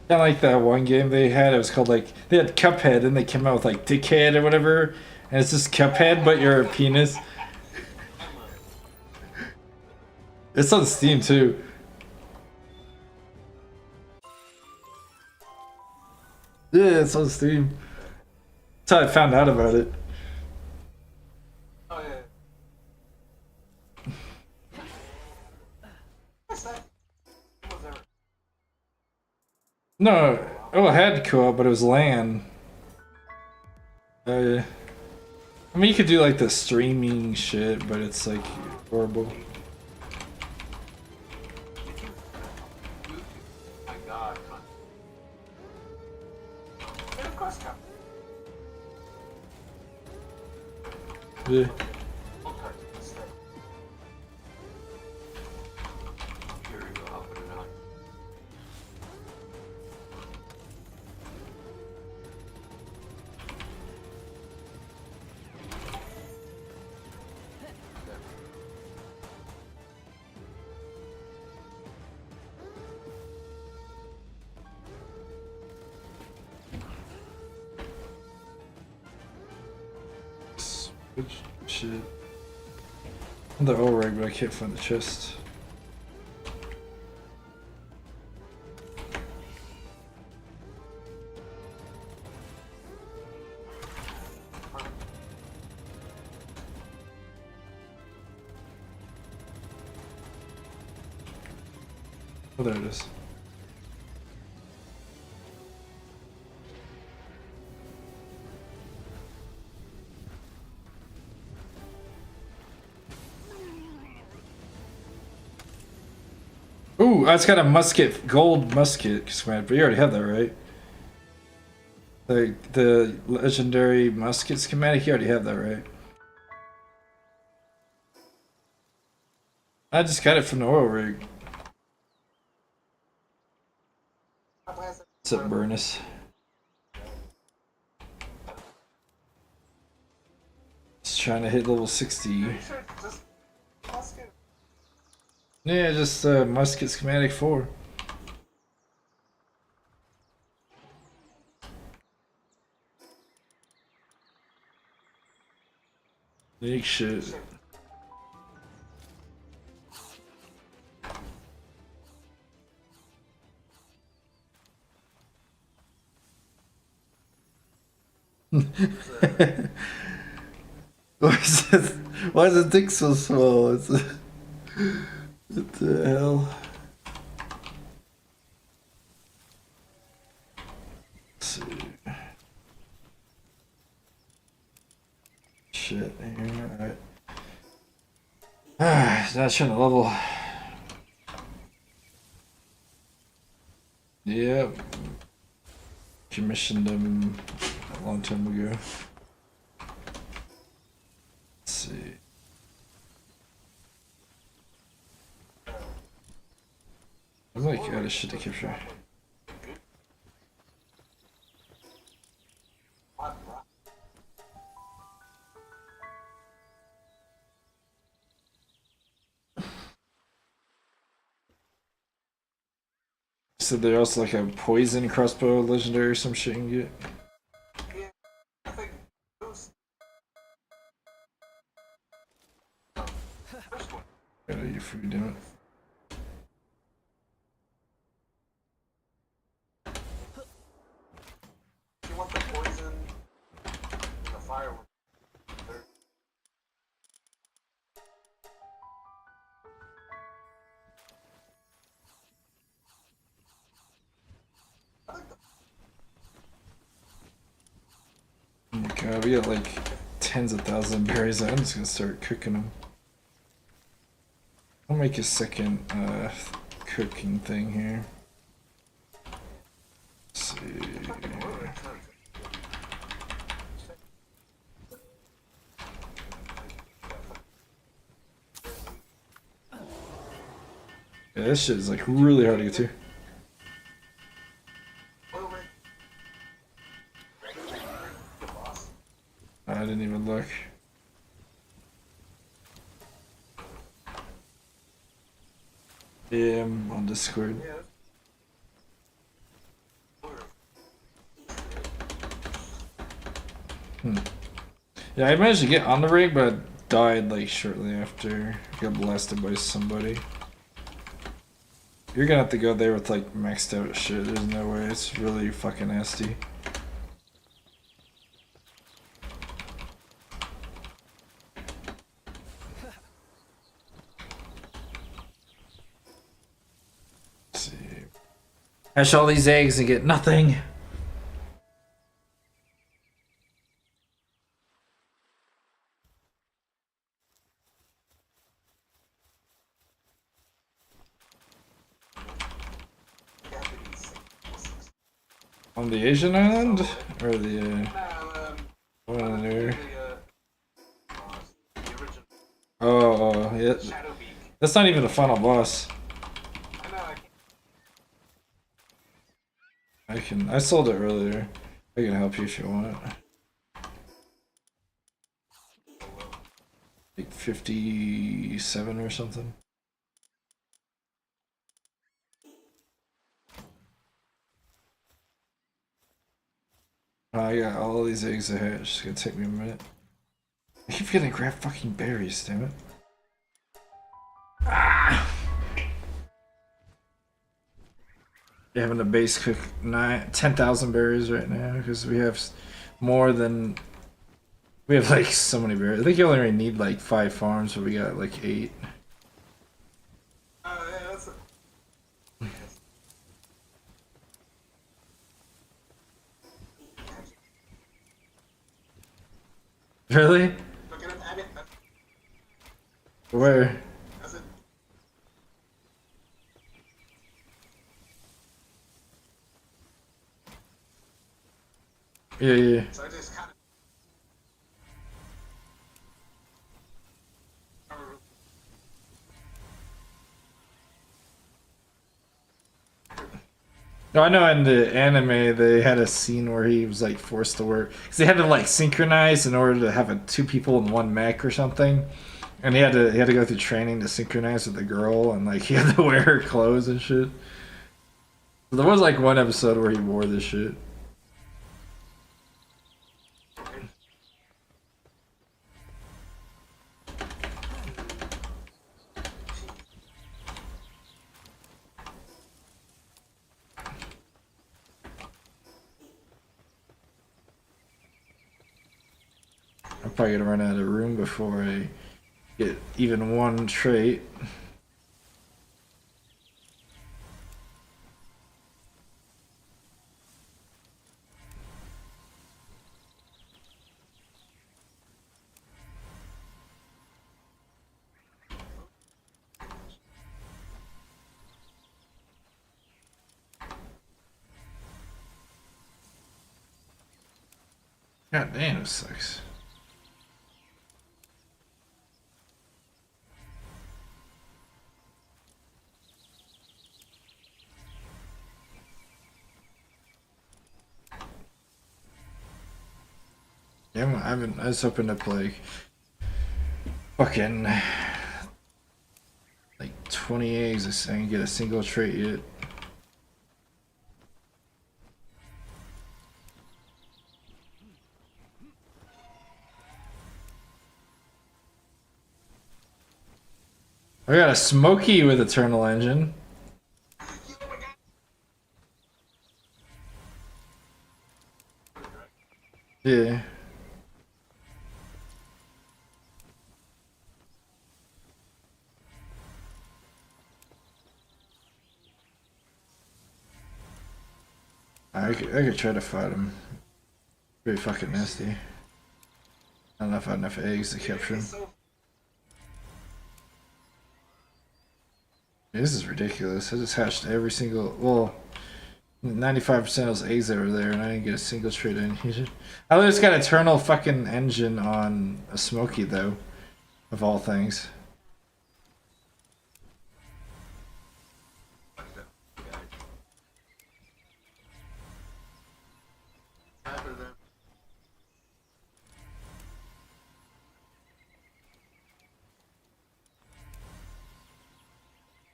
Kind of like that one game they had. It was called like they had Cuphead, and they came out with like Dickhead or whatever, and it's just Cuphead, but you're a penis. It's on Steam too. Yeah, it's on Steam. That's how I found out about it. Oh yeah. What's that? Was there? No, oh, it had co-op, but it was LAN. I mean, you could do like the streaming shit, but it's like horrible. My God. And of course, Cap. Yeah. Here we go. I'll put it on. Which shit? The O-rig, but I can't find the chest. Oh, there it is. Ooh, it's got a musket, gold musket schematic, but you already have that, right? The legendary musket schematic, you already have that, right? I just got it from the oil rig. What's up, Burnus? Just trying to hit level 60. Yeah, just musket schematic 4. Unique shit. Why is the dick so small? What the hell? Let's see. Shit, here, alright. Not trying to level. Yep. Commissioned them a long time ago. Let's see. I'm like out of shit to capture. So there's also like a poison crossbow legendary or some shit you can get. Yeah, I think those first one. Gotta eat your food, damn it. If you want the poison and the fire, they're I think Oh my god, we got like tens of thousands of berries. I'm just gonna start cooking them. I'll make a second cooking thing here. Let's see. Yeah, this shit is like really hard to get to. I didn't even look. Yeah, I'm on Discord. Yeah, I managed to get on the rig, but I died like shortly after. Got blasted by somebody. You're gonna have to go there with like maxed out shit. There's no way. It's really fucking nasty. Let's see. Hash all these eggs and get nothing. On the Asian island? Or the one in there? the original Oh, yeah. Shadow Beak. That's not even the final boss. I know, I can't. I sold it earlier. I can help you if you want. Like 57 or something. I got all these eggs to hatch. It's gonna take me a minute. I keep getting to grab fucking berries, damn it. Ah! You're having a base cook 10,000 berries right now because we have more than. We have like so many berries. I think you only need like 5 farms, but we got like 8. Yeah, that's it. Really? Look at it, add it. Where? That's it. Yeah, yeah. So I just kind of. No, I know in the anime they had a scene where he was like forced to work because they had to like synchronize in order to have two people in one mech or something, and he had to go through training to synchronize with the girl, and like he had to wear her clothes and shit. So there was like one episode where he wore this shit. I'm probably gonna run out of room before I get even one trait. God damn, this sucks. Yeah, I just opened up like fucking like 20 eggs. I didn't get a single trait yet. I got a Smoky with Eternal Engine. Yeah. I could try to fight him. Pretty fucking nasty. I don't know if I have enough eggs to capture him. This is ridiculous. I just hatched every single, well, 95% of those eggs that were there, and I didn't get a single trait in. I just got Eternal fucking Engine on a Smoky, though, of all things. After them.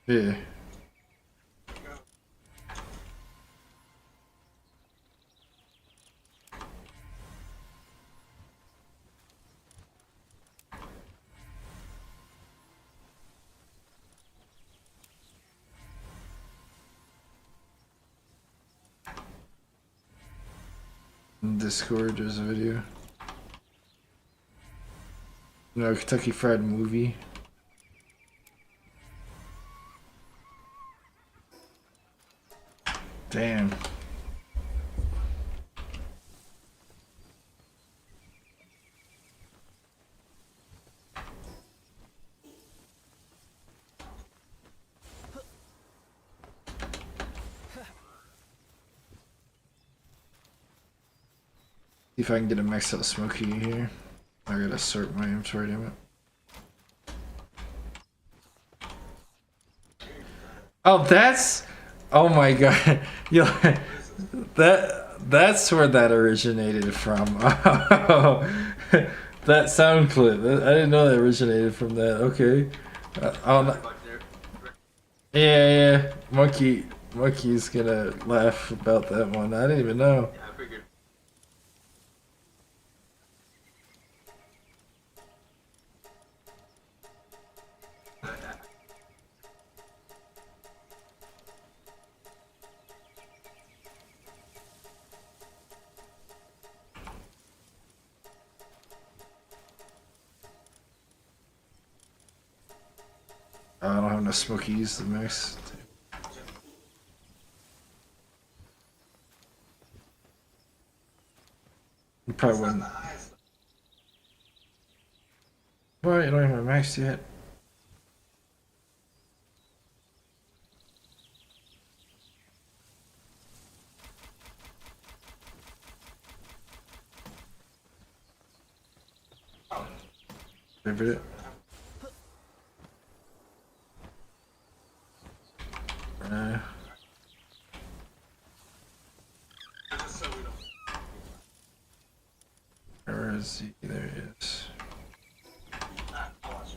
Yeah. In Discord, there's a video. No, Kentucky Fried Movie. Damn. See if I can get a max out Smoky here. I gotta sort my inventory, damn it. Oh, that's. Oh my god. Yo, that's where that originated from. Oh, that sound clip. I didn't know that originated from that. Okay. Oh, yeah. Monkey's gonna laugh about that one. I didn't even know. Yeah, I figured. I don't have enough Smokies to mix. You probably wouldn't. What? You don't even have max yet? Favorite it. Just so we don't. Where is he? There he is. I'll watch.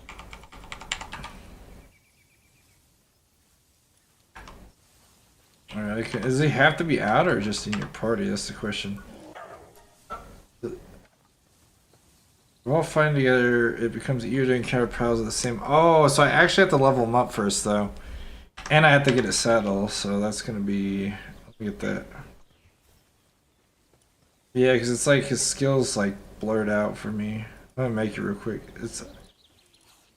Alright, does he have to be out or just in your party? That's the question. We're all fighting together, it becomes easier to encounter pals of the same. Oh, so I actually have to level him up first, though. And I have to get a saddle, so that's gonna be. Let me get that. Yeah, because it's like his skills like blurred out for me. I'm gonna make it real quick. It's.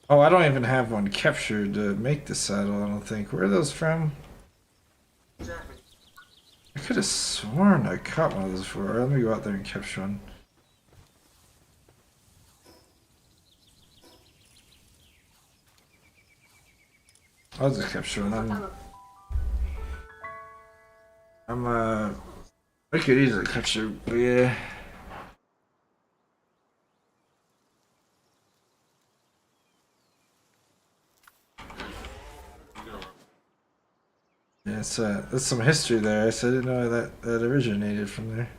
Oh, I don't even have one captured to make the saddle, I don't think. Where are those from? Exactly. I could have sworn I caught one of those before. Let me go out there and capture one. I'll just capture one. I could easily capture, but yeah. Yeah, that's some history there. So I didn't know that originated from there.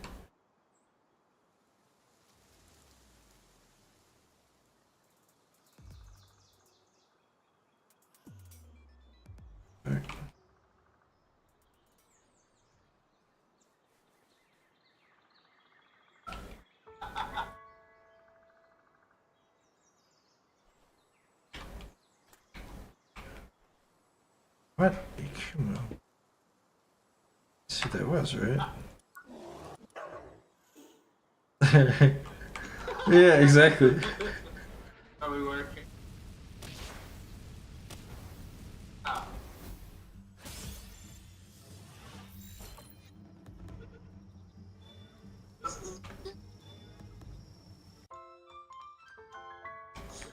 Alright. What? Ikumo. See, that was right. Yeah, exactly. Are we working? Ah.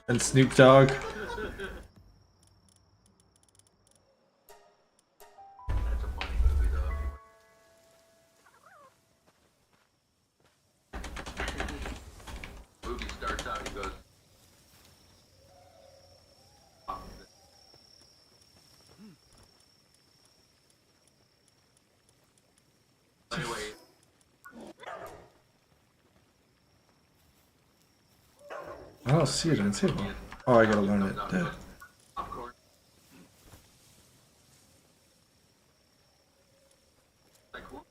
And Snoop Dogg. That's a funny movie though. Movie starts out, he goes. Anyway. I don't see it on the table. Oh, I gotta learn it. Dead. Of course. Like what?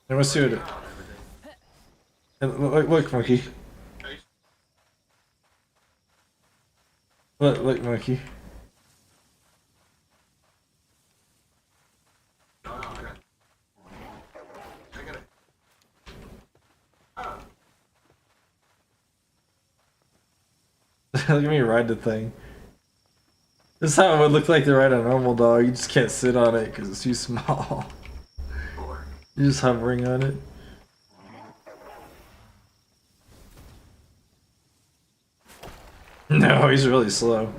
Let me see what it. Look, monkey. Look, monkey. Look at me ride the thing. This is how it would look like to ride a normal dog. You just can't sit on it because it's too small. You're just hovering on it. No, he's really slow.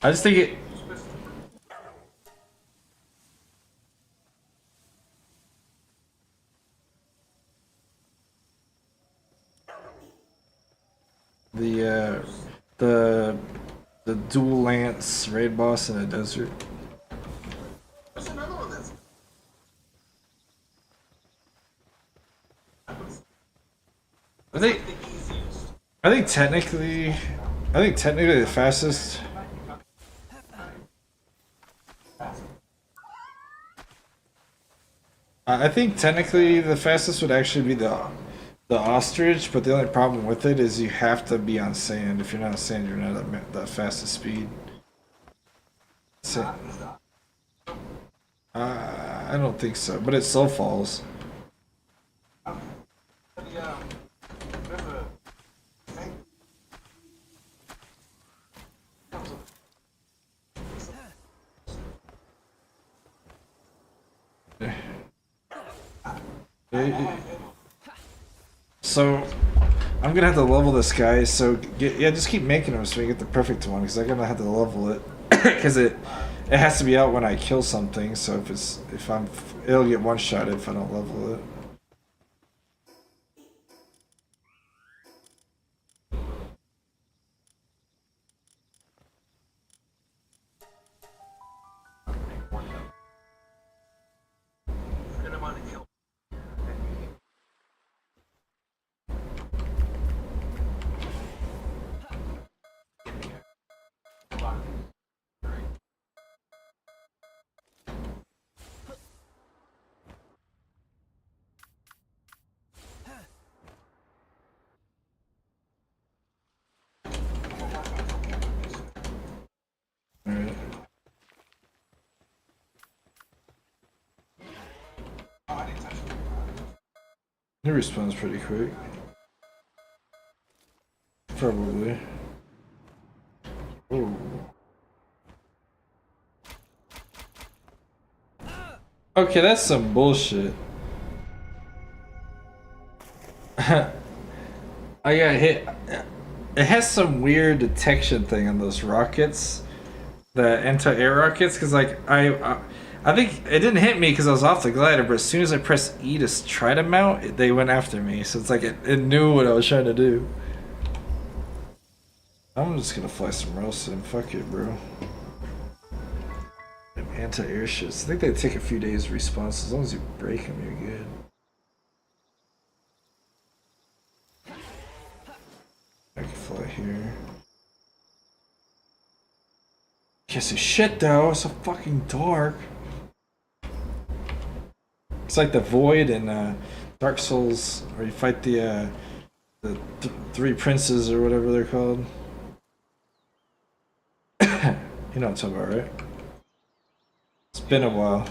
I just think it. The dual lance raid boss in the desert. There's another one that's. I think. The easiest. I think technically the fastest. I think technically the fastest would actually be the ostrich, but the only problem with it is you have to be on sand. If you're not on sand, you're not at the fastest speed. Sa- I don't think so, but it slow falls. There's a thing comes with So I'm gonna have to level this guy. So yeah, just keep making them so we get the perfect one. Because I'm gonna have to level it because it has to be out when I kill something. So it'll get one shot if I don't level it. forget about the kill. All right. Oh, I didn't touch it. It respawns pretty quick. Probably. Ooh. Okay, that's some bullshit. I got hit. It has some weird detection thing on those rockets, the anti-air rockets, because like I think it didn't hit me because I was off the glider, but as soon as I pressed E to try to mount, they went after me. So it's like it knew what I was trying to do. I'm just gonna fly somewhere else and fuck it, bro. Them anti-air shits. I think they take a few days to respawn, so as long as you break them, you're good. I can fly here. Can't see shit though, it's so fucking dark. It's like the void in Dark Souls, where you fight the three princes or whatever they're called. You know what I'm talking about, right? It's been a while.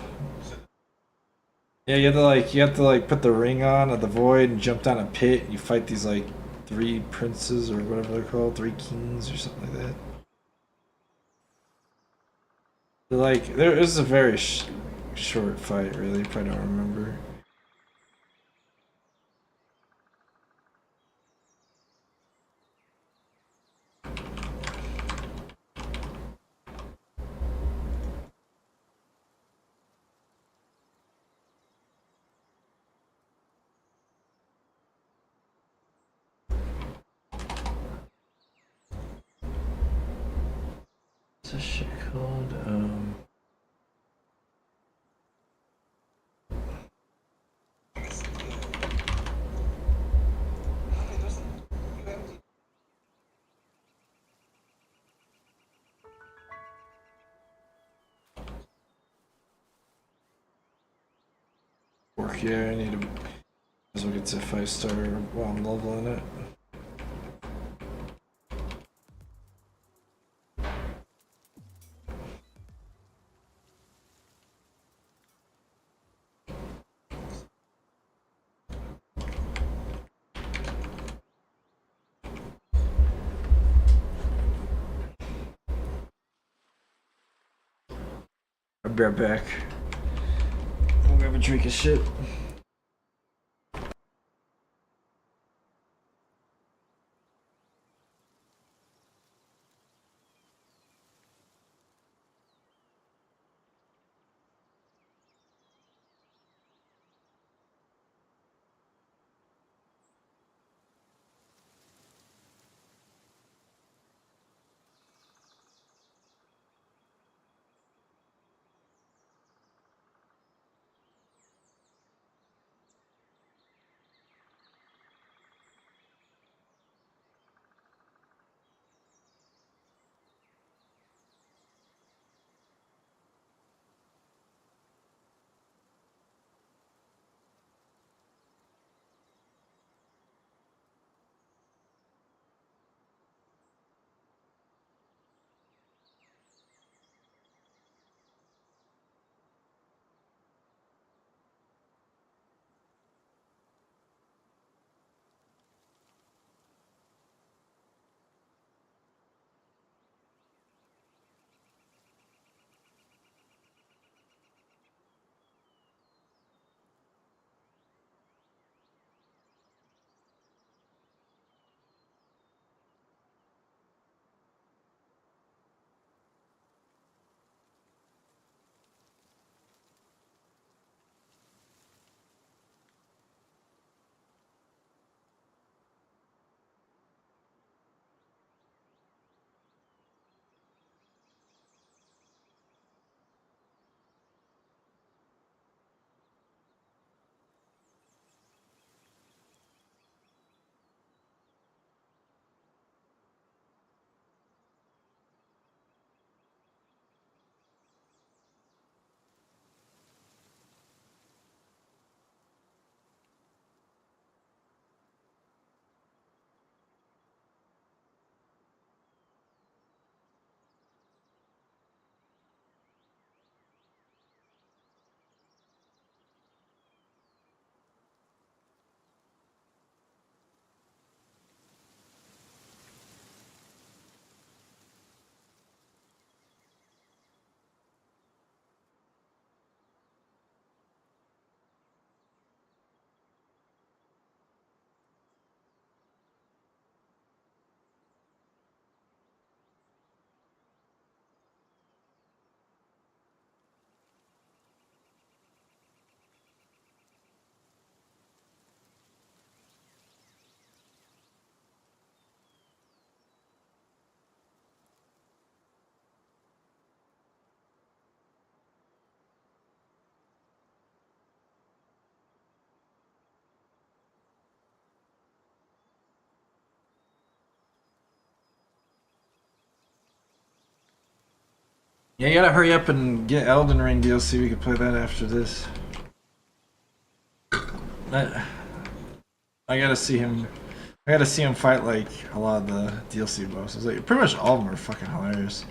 Yeah, you have to put the ring on of the void and jump down a pit and you fight these like three princes or whatever they're called, three kings or something like that. There is a very short fight, really. If I don't remember. What's this shit called? Work. Yeah, I need to. As well get to 5-star while I'm leveling it. I'll be right back. I'll grab a drink of shit. Yeah, you gotta hurry up and get Elden Ring DLC. We can play that after this. I, I gotta see him. I gotta see him fight like a lot of the DLC bosses. Like pretty much all of them are fucking hilarious.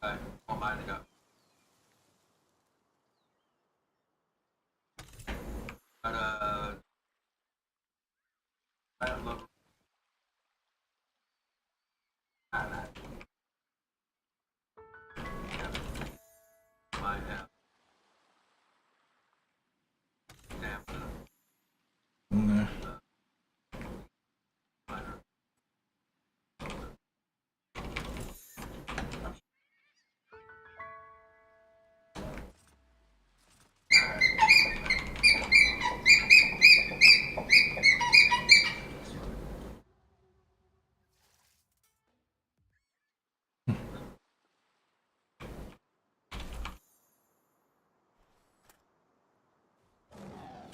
Well, mine got. But I don't love. Mine have. Damn. Mm,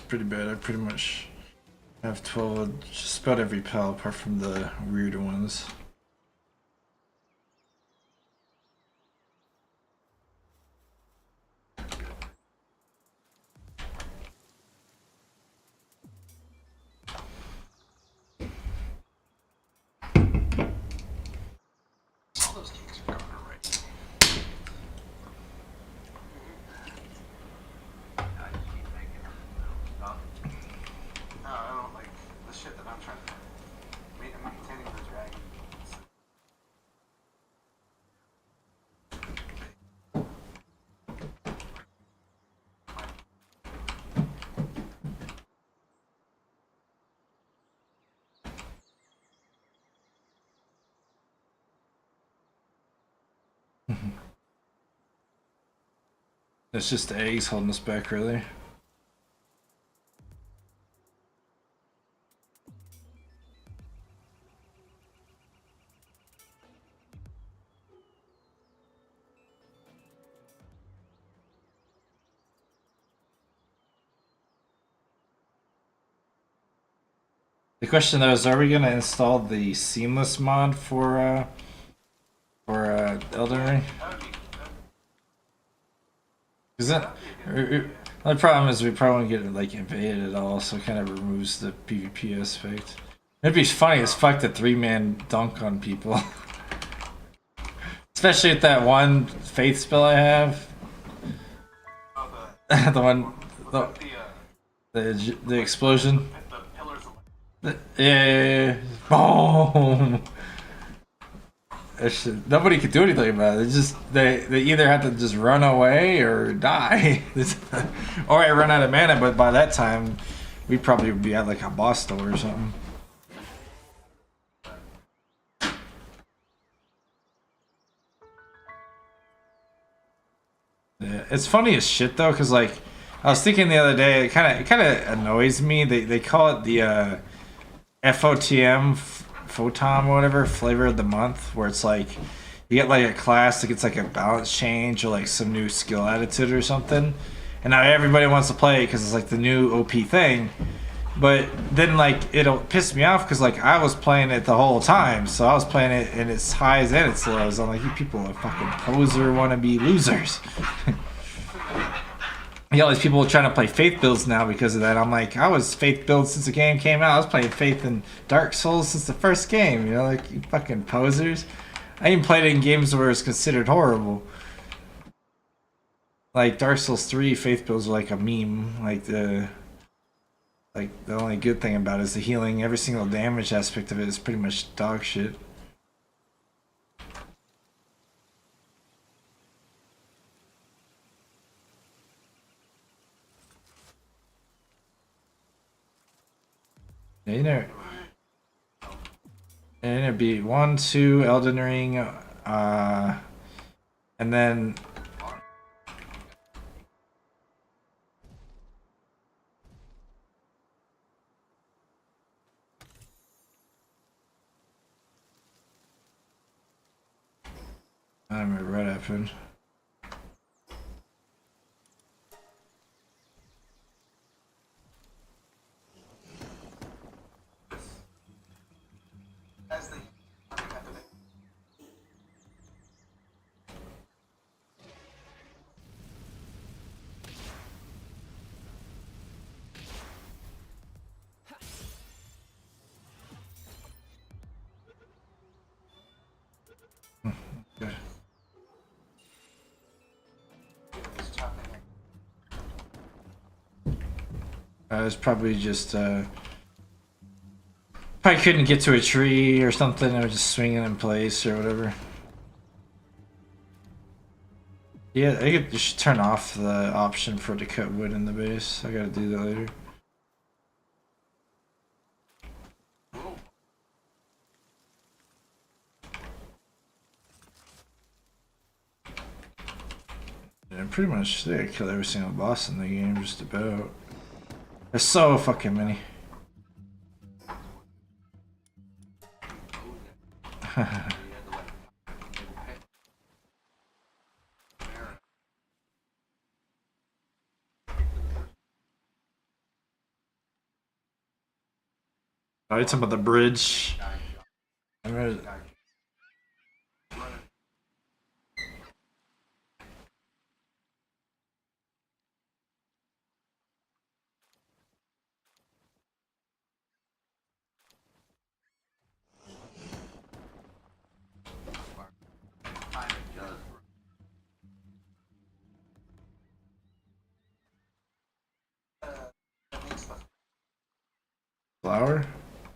pretty bad. I pretty much have 12, just about every pal apart from the weird ones. All those cakes are going already. I just keep making stuff. No, I don't like the shit that I'm trying to maintaining the dragon. It's just the eggs holding us back, really. The question though is, are we gonna install the seamless mod for Elden Ring? Is that the problem? Is we probably won't get like invaded at all, so it kind of removes the PvP aspect. It'd be funny as fuck to 3-man dunk on people, especially with that one faith spell I have. Oh, The one, the, the explosion. the pillars of Yeah, boom. That shit, nobody could do anything about it. It's just they either have to just run away or die, or I run out of mana. But by that time, we probably would be at like a boss door or something. Yeah, it's funny as shit though, cause like I was thinking the other day, it kind of annoys me. They call it the FOTM, FOTOM, or whatever, flavor of the month, where it's like you get like a class that gets like a balance change or like some new skill attitude or something, and now everybody wants to play it because it's like the new OP thing. But then like it'll piss me off because like I was playing it the whole time, so I was playing it in its highs and its lows. I'm like, you people are fucking poser wannabe losers. You know, these people trying to play Faith builds now because of that. I'm like, I was Faith build since the game came out. I was playing Faith in Dark Souls since the first game. You know, like, you fucking posers. I even played it in games where it's considered horrible. Like Dark Souls 3 Faith builds are like a meme. Like the only good thing about it is the healing. Every single damage aspect of it is pretty much dog shit. Yeah, you know. And it'd be 1, 2, Elden Ring, and then I don't remember what happened. It's probably just probably couldn't get to a tree or something. I was just swinging in place or whatever. Yeah, I could just turn off the option for to cut wood in the base. I gotta do that later. Yeah, pretty much I killed every single boss in the game, just about. There's so fucking many. Oh, you're talking about the bridge. I remember, flour?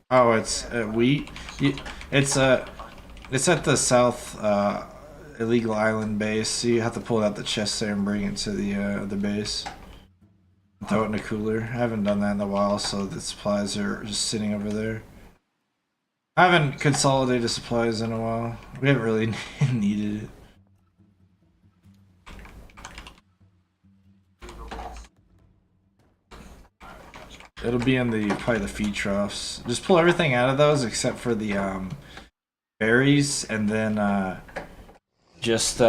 Oh, it's wheat. It's it's at the south illegal island base. So you have to pull out the chest there and bring it to the base. Throw it in a cooler. I haven't done that in a while, so the supplies are just sitting over there. I haven't consolidated supplies in a while. We haven't really needed it. It'll be in the probably the feed troughs. Just pull everything out of those except for the berries, and then just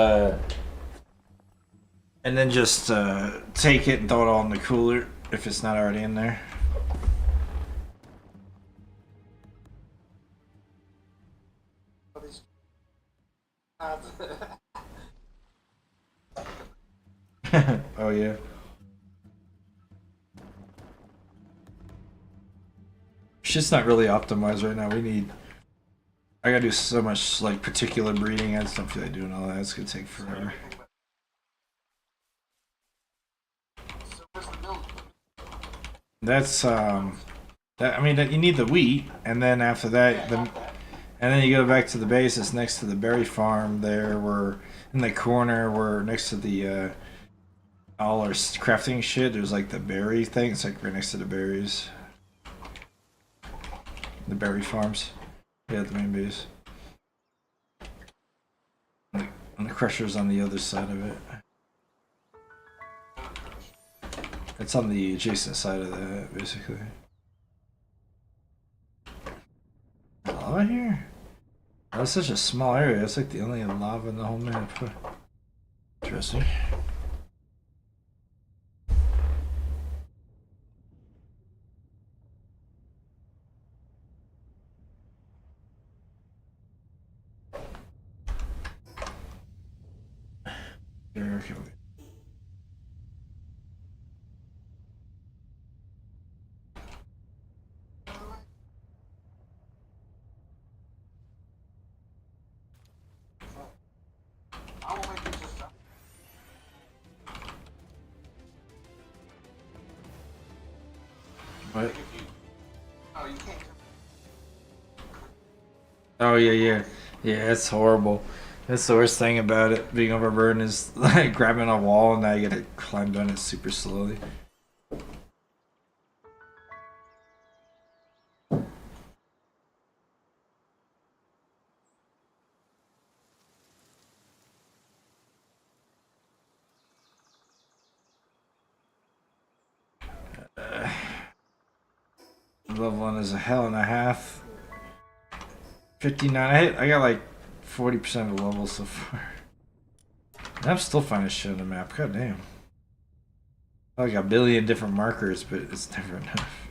take it and throw it all in the cooler if it's not already in there. Oh yeah. Shit's not really optimized right now. I gotta do so much like particular breeding. I just don't feel like doing all that. It's gonna take forever. That's that I mean that you need the wheat, and then after that and then you go back to the base. It's next to the berry farm. There, we're in the corner. We're next to the all our crafting shit. There's like the berry thing. It's like right next to the berries. The berry farms. Yeah, the main base. And the crusher's on the other side of it. It's on the adjacent side of that, basically. Lava here? Oh, it's such a small area. It's like the only lava in the whole map. Interesting. Okay. What? Oh yeah, yeah, yeah. It's horrible. That's the worst thing about it being overburdened is like grabbing a wall and now you gotta climb down it super slowly. Level 1 is a hell and a half. 59. I got like 40% of the level so far. And I'm still finding shit on the map. God damn. Like a billion different markers, but it's never enough.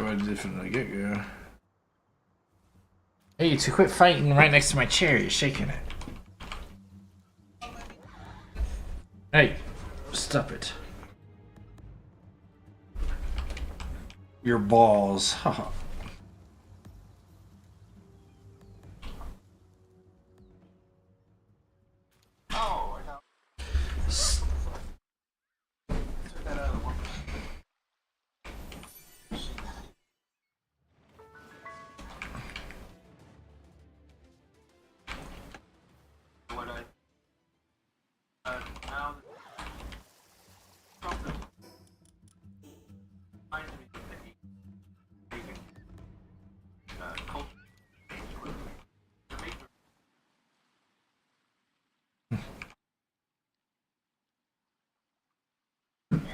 what I did from the get-go. Hey, you two, quit fighting right next to my chair. You're shaking it. Hey, stop it. Your balls. Haha. Oh, I got. Took that out of the one. What now something reminds me that he taken culture to make the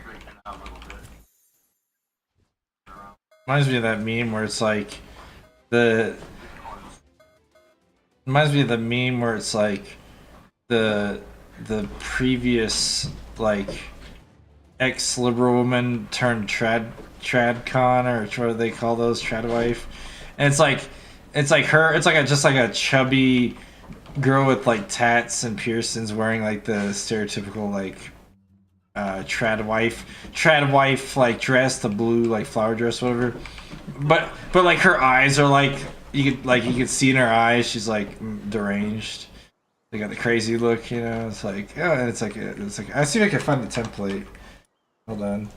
straighten it out a little bit. Reminds me of that meme where it's like the. Reminds me of the meme where it's like the previous like ex-liberal woman turned tradcon, or what do they call those, trad wife, and it's like her, it's like just like a chubby girl with like tats and piercings wearing like the stereotypical like trad wife like dress, the blue like flower dress, whatever, but like her eyes are like you could see in her eyes she's like deranged. They got the crazy look, you know. It's like, oh, and it's like I see if I can find the template. Hold on.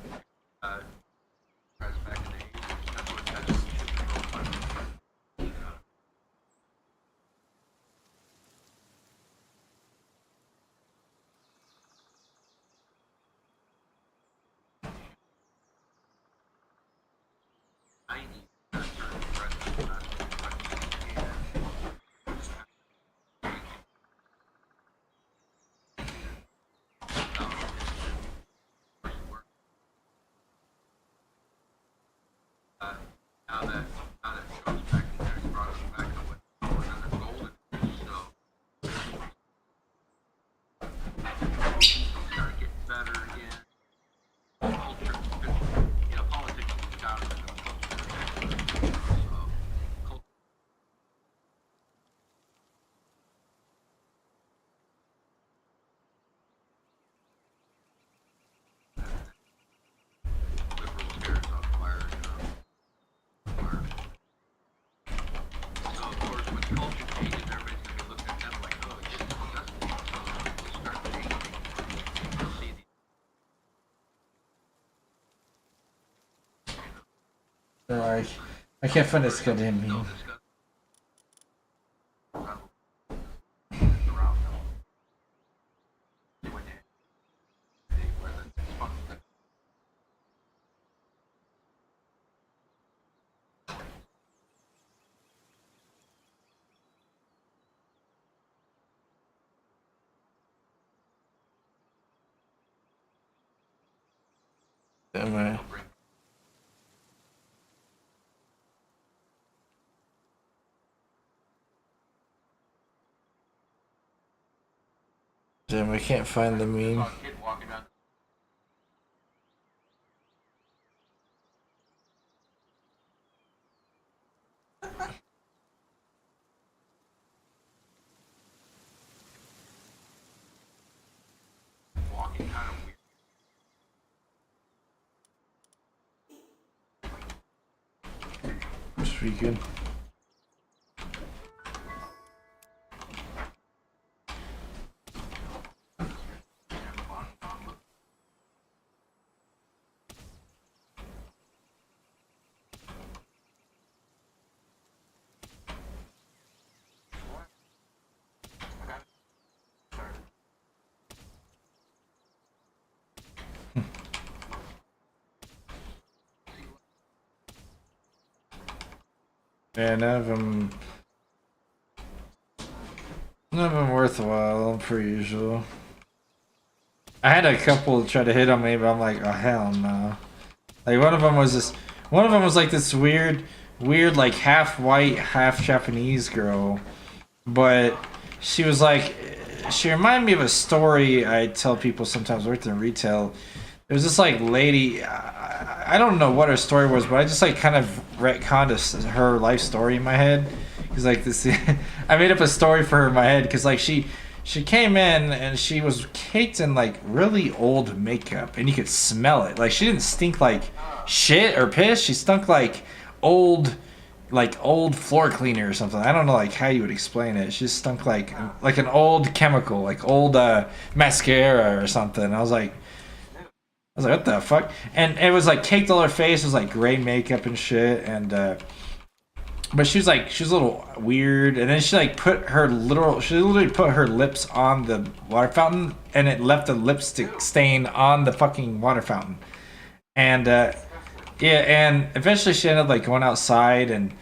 Now that Sean's back in there, he brought us back to what another golden. So start getting better again. Culture, you know, politics is down to the culture. So culture. Liberal scares on fire, you know. So of course when culture changes, everybody's gonna be looking at them like, oh, it's successful. So we'll start changing. You'll see these. No, I can't find this goddamn meme. Damn it. Damn, I can't find the meme. Walking kind of weird. Speaking. Yeah, none of them worthwhile, per usual. I had a couple try to hit on me, but I'm like, oh hell no. Like one of them was like this weird like half white, half Japanese girl, but she was like, she reminded me of a story I tell people sometimes worked in retail. There was this like lady, I don't know what her story was, but I just like kind of retconned her life story in my head. Cause like this, I made up a story for her in my head. Cause like she came in and she was caked in like really old makeup, and you could smell it. Like she didn't stink like shit or piss. She stunk old, like old floor cleaner or something. I don't know like how you would explain it. She just stunk like an old chemical, like old mascara or something. I was like, what the fuck? And it was like caked all her face. It was like gray makeup and shit. And but she was a little weird. And then she like she literally put her lips on the water fountain, and it left a lipstick stain on the fucking water fountain. And yeah, and eventually she ended up like going outside and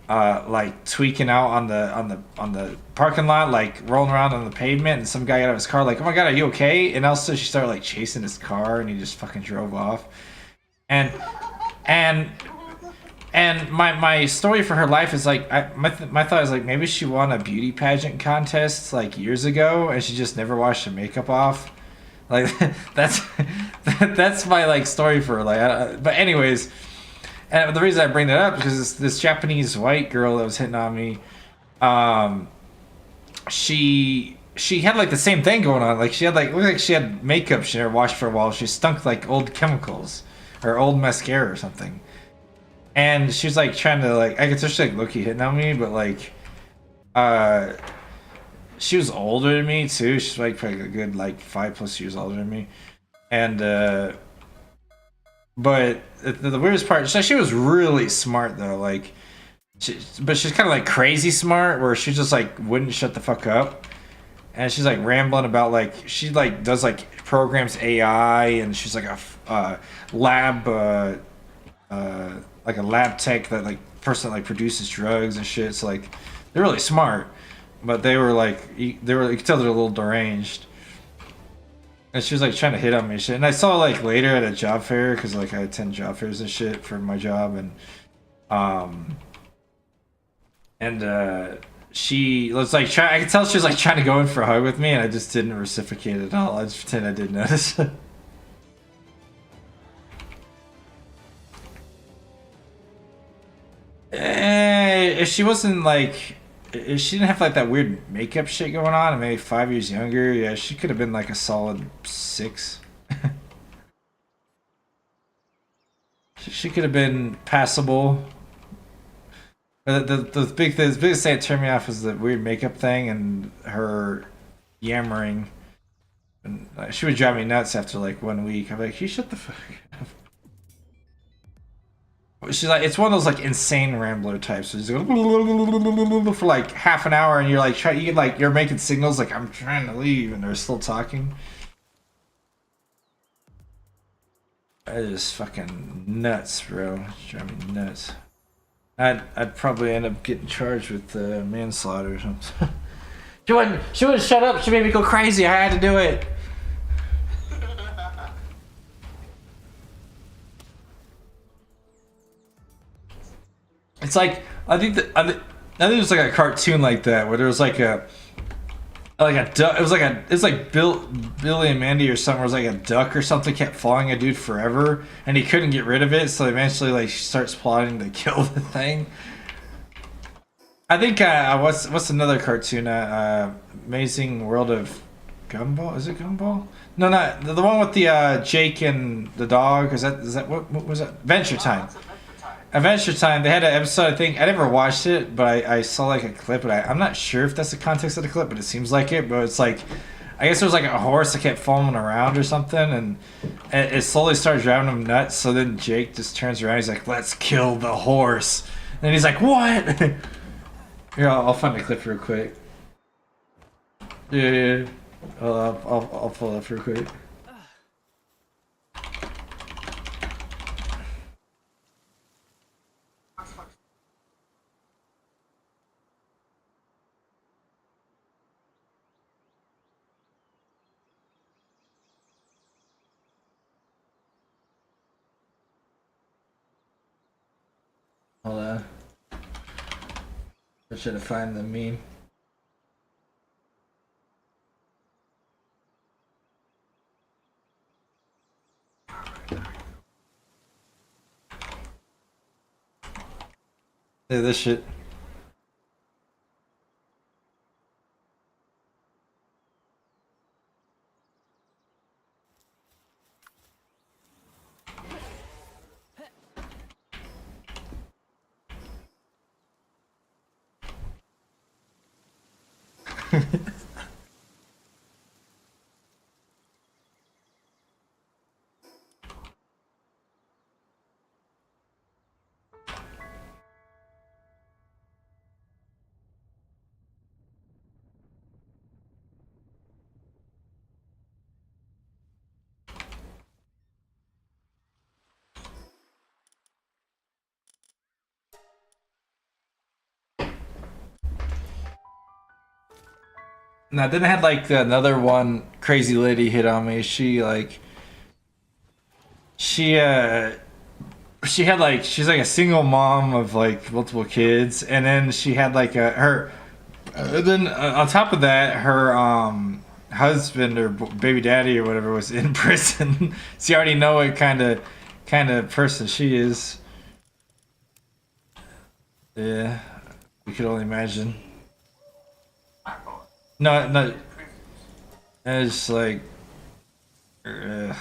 like tweaking out on the parking lot, like rolling around on the pavement, and some guy got out of his car like, "Oh my god, are you okay?" And also she started like chasing his car, and he just fucking drove off. And and and my story for her life is like my thought is like maybe she won a beauty pageant contest like years ago, and she just never washed her makeup off. Like that's that's my like story for her. Like, but anyways, and the reason I bring that up is because this Japanese white girl that was hitting on me, um, she had like the same thing going on. Like she had like looked like she had makeup she never washed for a while. She stunk like old chemicals or old mascara or something. And she was like trying to like I could tell she like low-key hitting on me, but like uh she was older than me too. She's like probably a good like 5+ years older than me. And but the weirdest part, she was really smart though. Like, but she's kind of like crazy smart, where she just like wouldn't shut the fuck up, and she's like rambling about like she like does like programs AI, and she's like a lab like a lab tech that like person that like produces drugs and shit. So like they're really smart, but they were you could tell they're a little deranged. And she was like trying to hit on me and shit. And I saw like later at a job fair because like I attend job fairs and shit for my job, um and she was like trying. I could tell she was like trying to go in for a hug with me, and I just didn't reciprocate at all. I just pretend I didn't notice. If she wasn't like, if she didn't have like that weird makeup shit going on, and maybe 5 years younger, yeah, she could have been like a solid 6. She could have been passable. The biggest thing that turned me off was the weird makeup thing and her yammering. And she would drive me nuts after like 1 week. I'm like, you shut the fuck up. She's like, it's one of those like insane rambler types. So she's going for like half an hour, and you're like, you're making signals like I'm trying to leave, and they're still talking. That is fucking nuts, bro. It's driving me nuts. I'd probably end up getting charged with manslaughter or something. She wouldn't shut up. She made me go crazy. I had to do it. It's like I think it was like a cartoon like that where there was like a duck. It's like Billy and Mandy or something. Where it was like a duck or something kept following a dude forever, and he couldn't get rid of it. So eventually, like, she starts plotting to kill the thing. I think what's another cartoon? Amazing World of Gumball. Is it Gumball? No, not the one with the Jake and the dog. Is that what was that? Adventure Time. Adventure Time. They had an episode. I think I never watched it, but I saw like a clip. But I'm not sure if that's the context of the clip, but it seems like it. But it's like, I guess there was like a horse that kept following around or something, and it slowly started driving him nuts. So then Jake just turns around. He's like, "Let's kill the horse," and he's like, "What?" Here, I'll find the clip real quick. Yeah. I'll pull it up real quick. Hold on. I should have find the meme. Yeah, this shit. Now, then I had like another one crazy lady hit on me. She she had like she's like a single mom of like multiple kids, and then she had like her. Then on top of that, her husband or baby daddy or whatever was in prison. So you already know what kind of person she is. Yeah, you could only imagine. No, no, it's like. Ugh.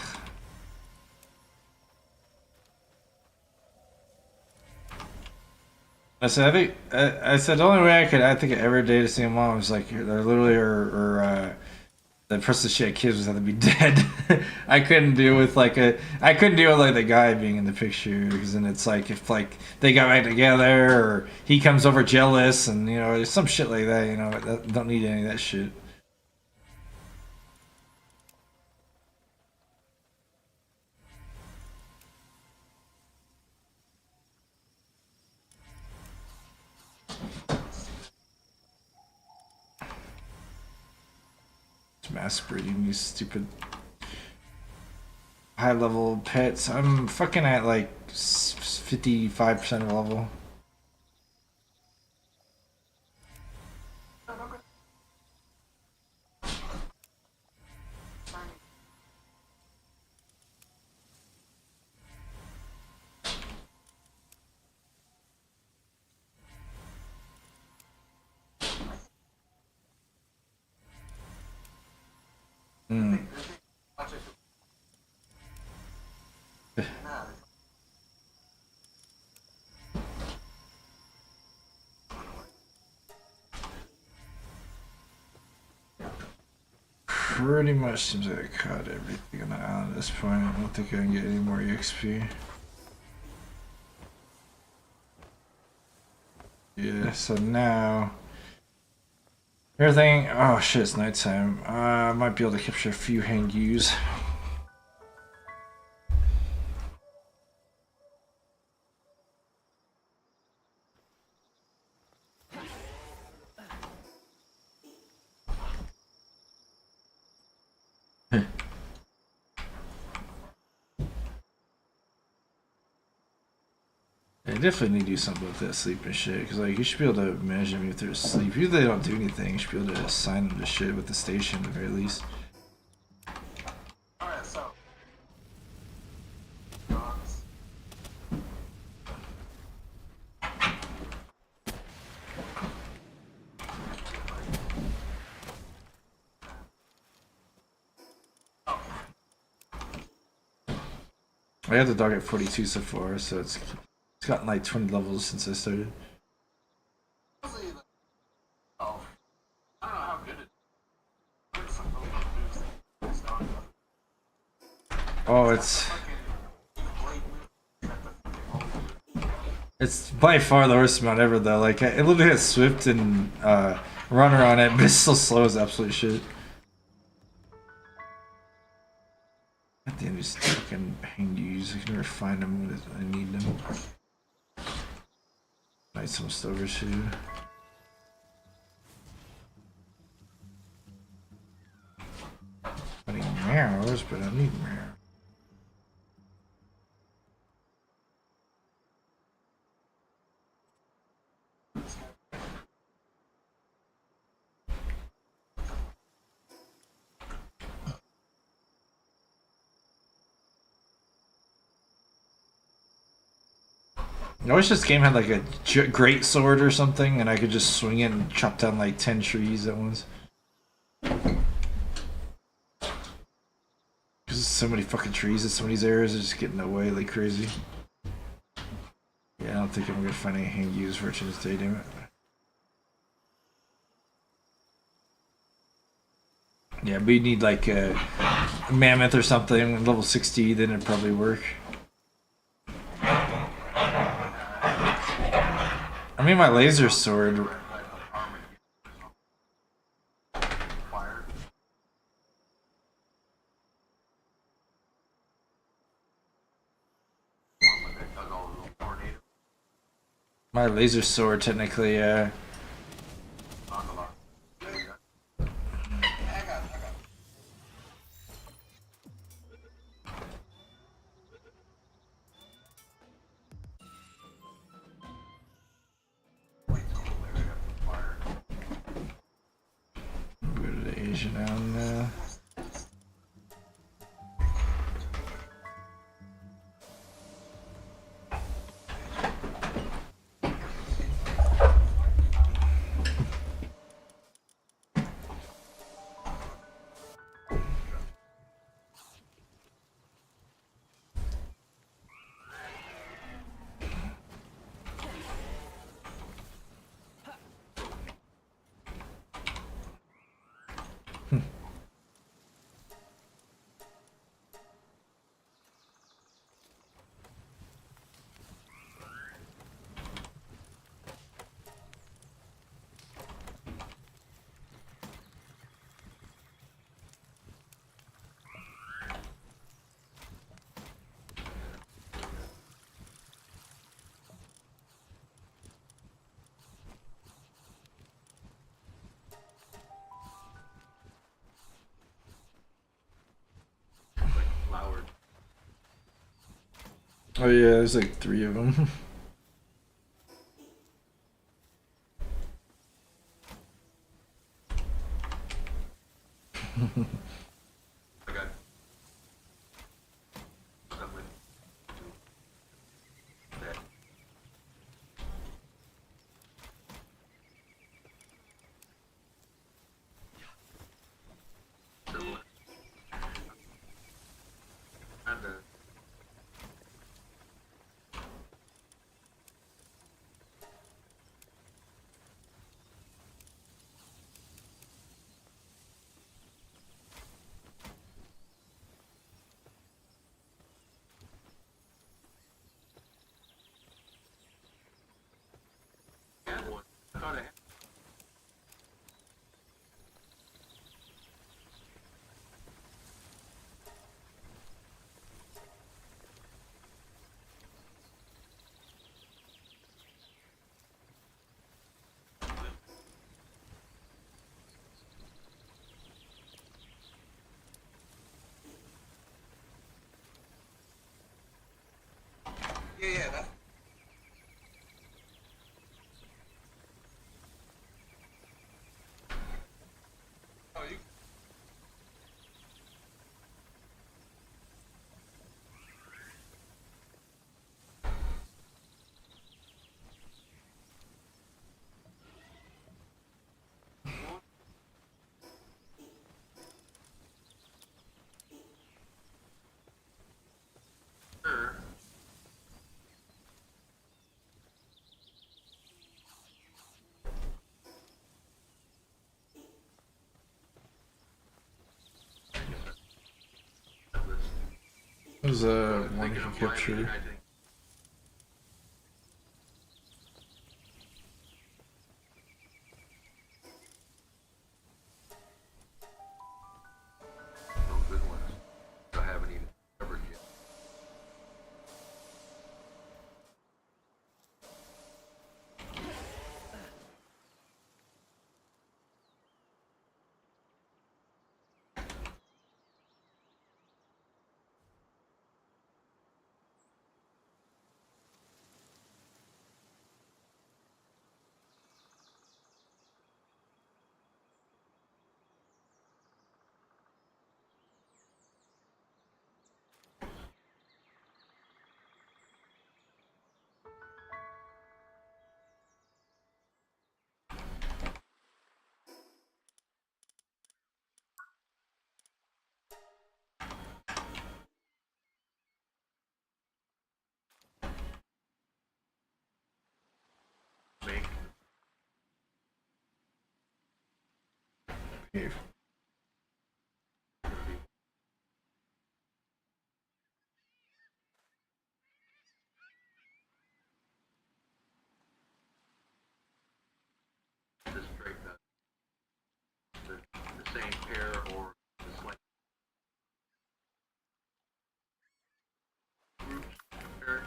I said the only way I think ever date a single mom is like they're literally or the person she had kids with had to be dead. I couldn't deal with like the guy being in the picture because then it's like if like they got back together or he comes over jealous and you know some shit like that. You know, don't need any of that shit. It's mass breeding these stupid high level pets. I'm fucking at like 55% of level. Mm. Pretty much seems like I caught everything on the island at this point. I don't think I can get any more EXP. Yeah, so now everything. Oh shit, it's nighttime. I might be able to capture a few hangyus. I definitely need to do something with that sleep and shit, because like you should be able to manage them if they're asleep. Even if they don't do anything, you should be able to assign them to shit with the station at the very least. Alright, so. Dogs. I have the dog at 42 so far, so it's gotten like 20 levels since I started. Mostly, like, oh, I don't know how good it is. There's some really good moves that this dog does. Oh, It's got the fucking blade move. It's got the fucking whole. it's by far the worst amount ever though. Like it literally has Swift and Runner on it, but it's still slow as absolute shit. At the end, just fucking hangyus. I can never find them when I need them. Night some stovers too. I need meows, but I need meows. I wish this game had like a great sword or something, and I could just swing it and chop down like 10 trees at once. Because so many fucking trees in some of these areas are just getting away like crazy. Yeah, I don't think I'm gonna find anything to use for it today, damn it. Yeah, we need like a mammoth or something, level 60, then it'd probably work. I mean, my laser sword. Type of armor fire. One that does all the little tornadoes. My laser sword technically, Not a lot. Yeah, you got- I got it. Wait till the area of fire. go to the Asia now. Like flowered. Oh yeah, there's like 3 of them. I got stuff with that. So, and one. I thought I had. Yeah, that's. Oh, you. Sure. That was. There's a Thinking wonderful of flying capture. again, I think. No good ones. I haven't even covered yet. This straight the same pair or the slight groups pairs.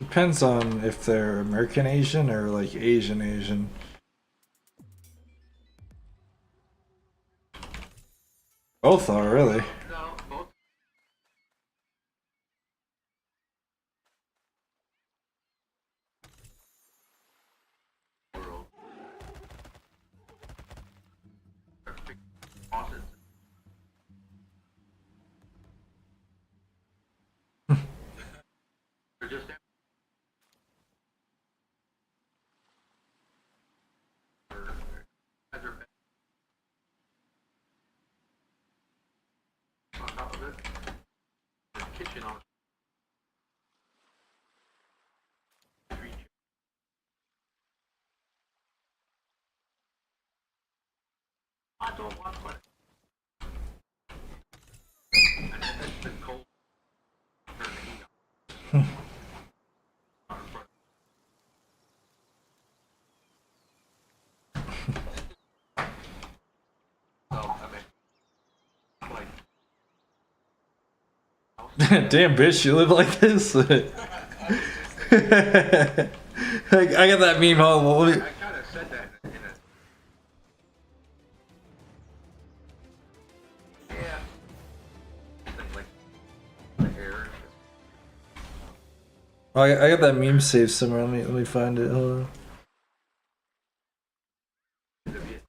Depends on if they're American Asian or like Asian Asian. Both are really. No, both. World. They're big faucets. They're just on top of it. The kitchen on three chairs. I don't want money. And then it's been cold. Turn the heat on in front. So, I mean, like, Damn bitch, you live like this? I got that meme all. I kind of said that in a. Yeah. Thing like the air. I got that meme saved somewhere. Let me find it. Hold on. The Viet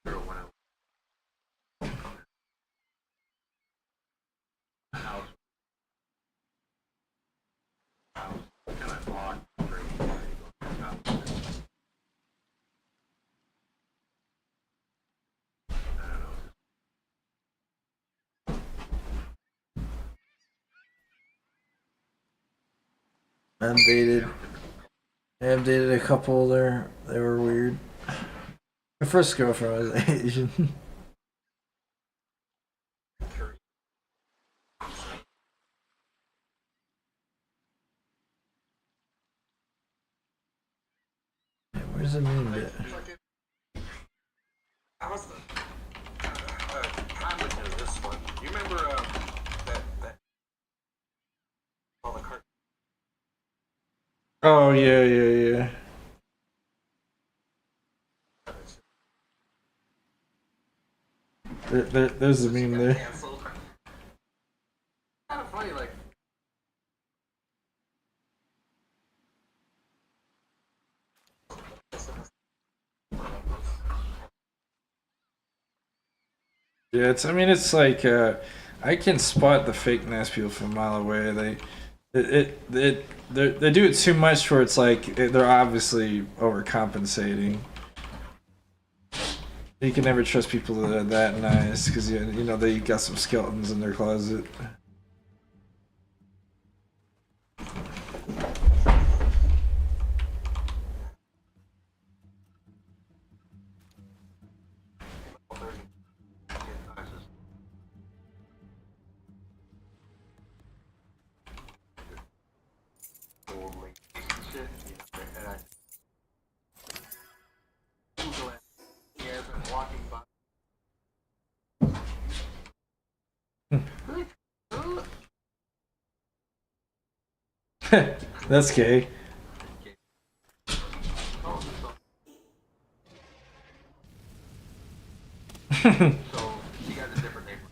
girl when I house. House. Kind of odd. I've dated a couple there. They were weird. My first girlfriend was Asian. Where's the meme bit? How was the time with this one? You remember that all the cartoons? Oh yeah. There's a meme there. Canceled. Kind of funny, like. Yeah, I mean, it's like I can spot the fake nice people from a mile away. They do it too much where it's like they're obviously overcompensating. You can never trust people that are that nice because you know they got some skeletons in their closet. That's gay. So she got a different neighbor.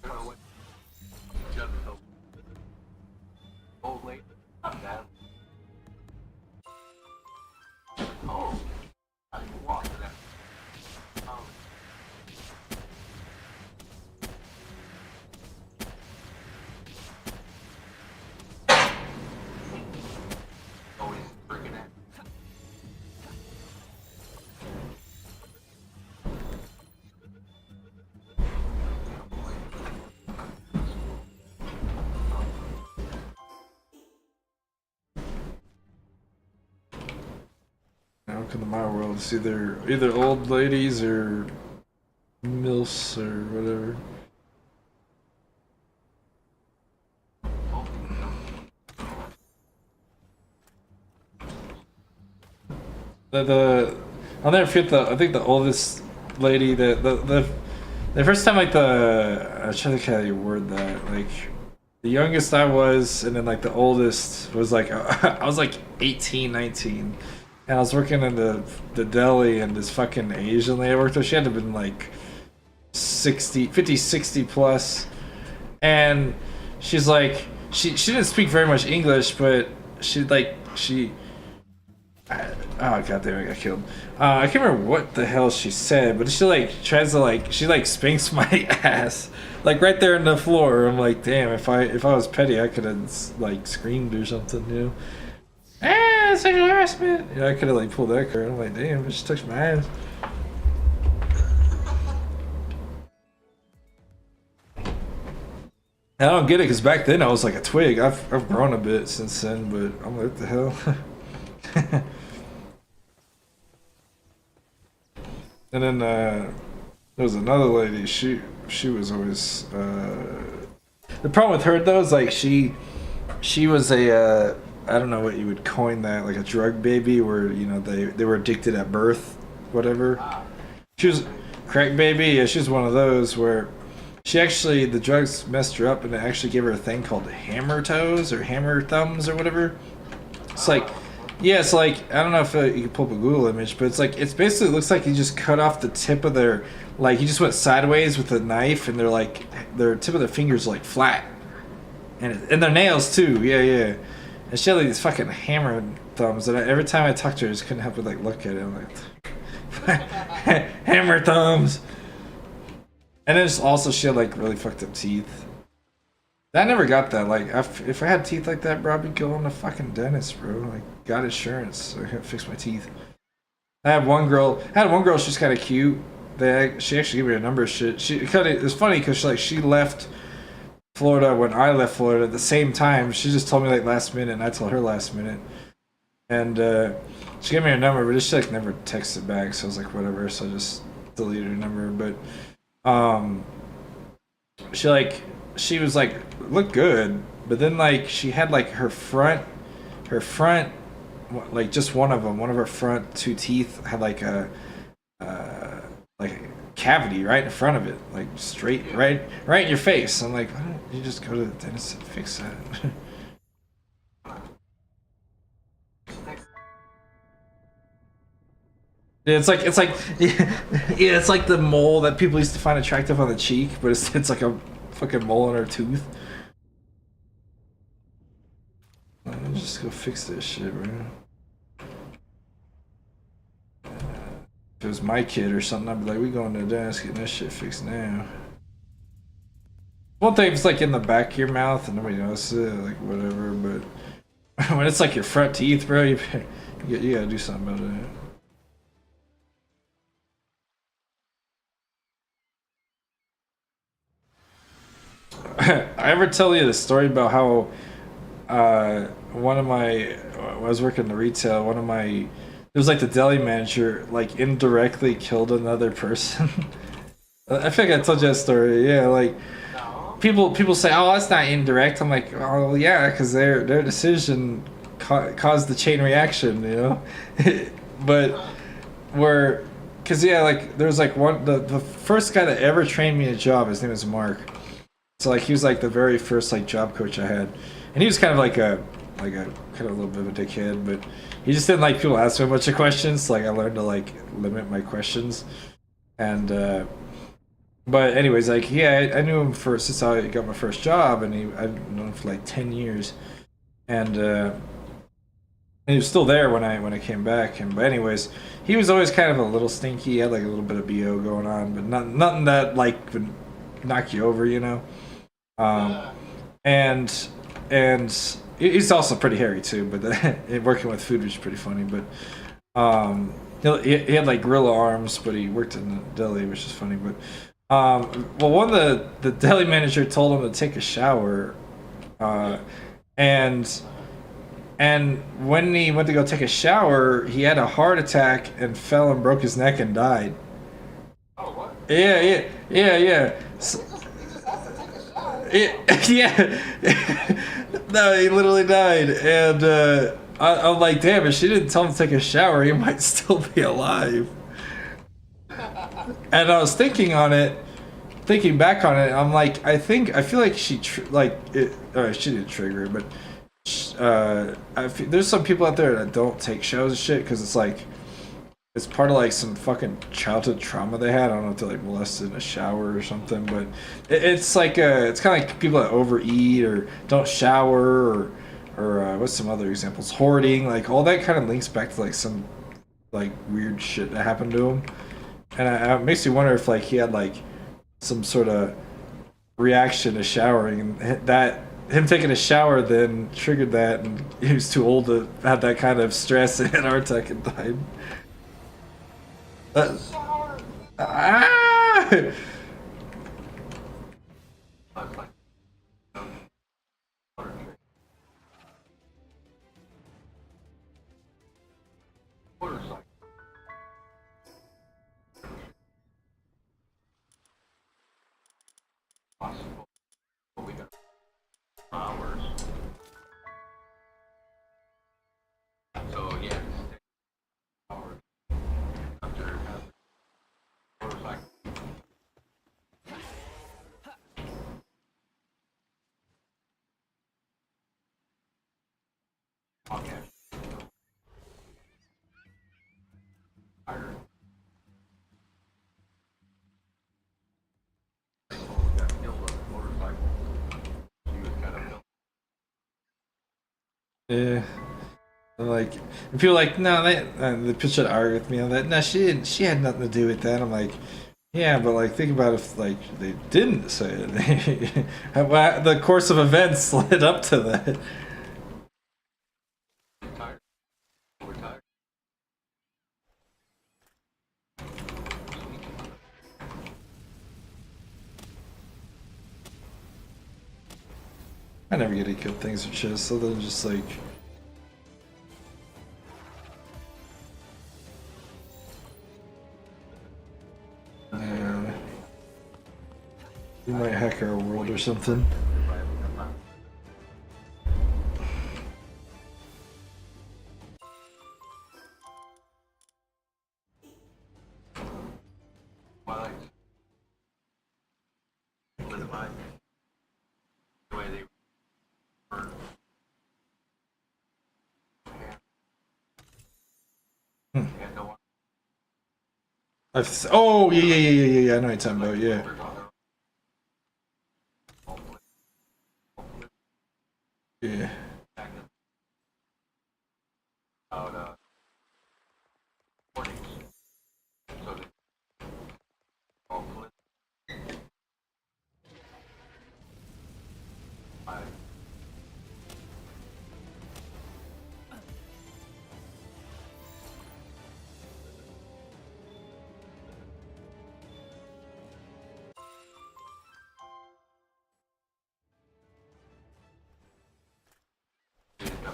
I don't know what. She doesn't know. Old lady. I'm down. Oh. I didn't walk to that. Look in the my world, it's either old ladies or milfs or whatever. The I'll never forget I think the oldest lady the first time like I'm trying to think how you word that, like the youngest I was, and then like the oldest was like I was like 18, 19, and I was working in the deli, and this fucking Asian lady I worked with, she had to have been like 50, 60 plus, and she's like she didn't speak very much English, but she oh god damn, I got killed. I can't remember what the hell she said, but she like tries to like she like spanks my ass like right there on the floor. I'm like, damn, if I was petty, I could have like screamed or something, you know. Ah, sexual harassment. You know, I could have like pulled that card. I'm like, damn, she touched my ass. And I don't get it because back then I was like a twig. I've grown a bit since then, but I'm like, what the hell. And then there was another lady. She was always the problem with her though is like she was a I don't know what you would coin that, like a drug baby, where you know they were addicted at birth, whatever. She was crack baby. Yeah, she's one of those where she actually the drugs messed her up, and it actually gave her a thing called hammer toes or hammer thumbs or whatever. It's like, yeah, it's like, I don't know if you can pull up a Google image, but it's basically, it looks like you just cut off the tip of their, like you just went sideways with a knife, and they're like, their tip of their fingers are like flat, and their nails too, yeah. And she had like these fucking hammer thumbs, and every time I talked to her, I just couldn't help but like look at it. I'm like, hammer thumbs. And then also she had like really fucked up teeth. I never got that. Like, if I had teeth like that, bro, I'd be going to fucking dentist, bro. Like, got insurance, so I can fix my teeth. I had one girl. She's kind of cute. She actually gave me a number. It's funny because she left Florida when I left Florida at the same time. She just told me like last minute, and I told her last minute. And she gave me her number, but she like never texted back. So I was like, whatever. So I just deleted her number. But she was like looked good, but then like she had like her front like just one of her front two teeth had like a cavity right in front of it, like straight right in your face. I'm like, why don't you just go to the dentist and fix that? Yeah, it's like yeah, it's like the mole that people used to find attractive on the cheek, but it's like a fucking mole in her tooth. Just go fix this shit, bro. If it was my kid or something, I'd be like, we going to the dentist, getting this shit fixed now. One thing, if it's like in the back of your mouth and nobody notices it, like whatever, but when it's like your front teeth, bro, you gotta do something about it. I ever tell you the story about how one of my I was working in the retail, it was like the deli manager like indirectly killed another person. I think I told you that story. Yeah, like people say, oh, that's not indirect. I'm like, oh yeah, because their decision caused the chain reaction, you know. But because yeah, like there was like the first guy that ever trained me a job, his name is Mark. So like he was like the very first like job coach I had, and he was kind of like a kind of a little bit of a dickhead, but he just didn't like people asking him a bunch of questions. So, like I learned to like limit my questions, and but anyways, like yeah, I knew him since I got my first job, and I've known him for like 10 years, and he was still there when I came back. And but anyways, he was always kind of a little stinky. He had like a little bit of BO going on, but nothing that like would knock you over, you know. And he's also pretty hairy too, but working with food was pretty funny. But he had like gorilla arms, but he worked in the deli, which is funny. But well, one of the deli manager told him to take a shower, and And when he went to go take a shower, he had a heart attack and fell and broke his neck and died. Oh, what? Yeah, yeah, yeah, yeah. So, He just has to take a shower. yeah. No, he literally died. And I'm like, damn, if she didn't tell him to take a shower, he might still be alive. And I was thinking back on it, I'm like, I feel like she didn't trigger it, but there's some people out there that don't take showers and shit because it's like, it's part of like some fucking childhood trauma they had. I don't know if they're like molested in a shower or something, but it's like it's kind of like people that overeat or don't shower or what's some other examples? Hoarding, like all that kind of links back to like some like weird shit that happened to him, and it makes me wonder if like he had like some sort of reaction to showering, and that him taking a shower then triggered that, and he was too old to have that kind of stress and had a heart attack and died. Shower. Ah! Looks like water trick. Motorcycle. Possible. But we got hours. So yeah, hours after motorcycle. Okay. Tired. We got killed on a motorcycle. She was kind of Yeah. And like, and people are like, no, they pitch an argue with me on that. No, she didn't. She had nothing to do with that. I'm like, yeah, but like, think about if like they didn't say it. The course of events led up to that. tired. We're tired. I never get any good things with chess, other than just like. Yeah. You might hack our world or something. My legs. With my the way they were. Had no one. Oh yeah. I know what you're talking about. Yeah. Yeah. Out warnings. So they all clip. I didn't know.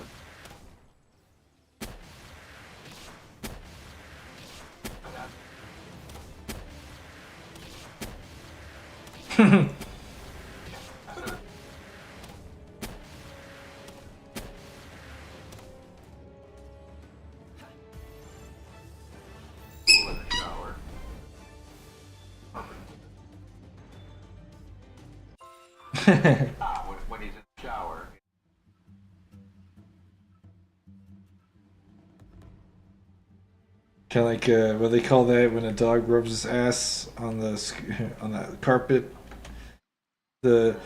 Cool in the shower. When he's in the shower. Kind of like what they call that when a dog rubs his ass on the on the carpet. The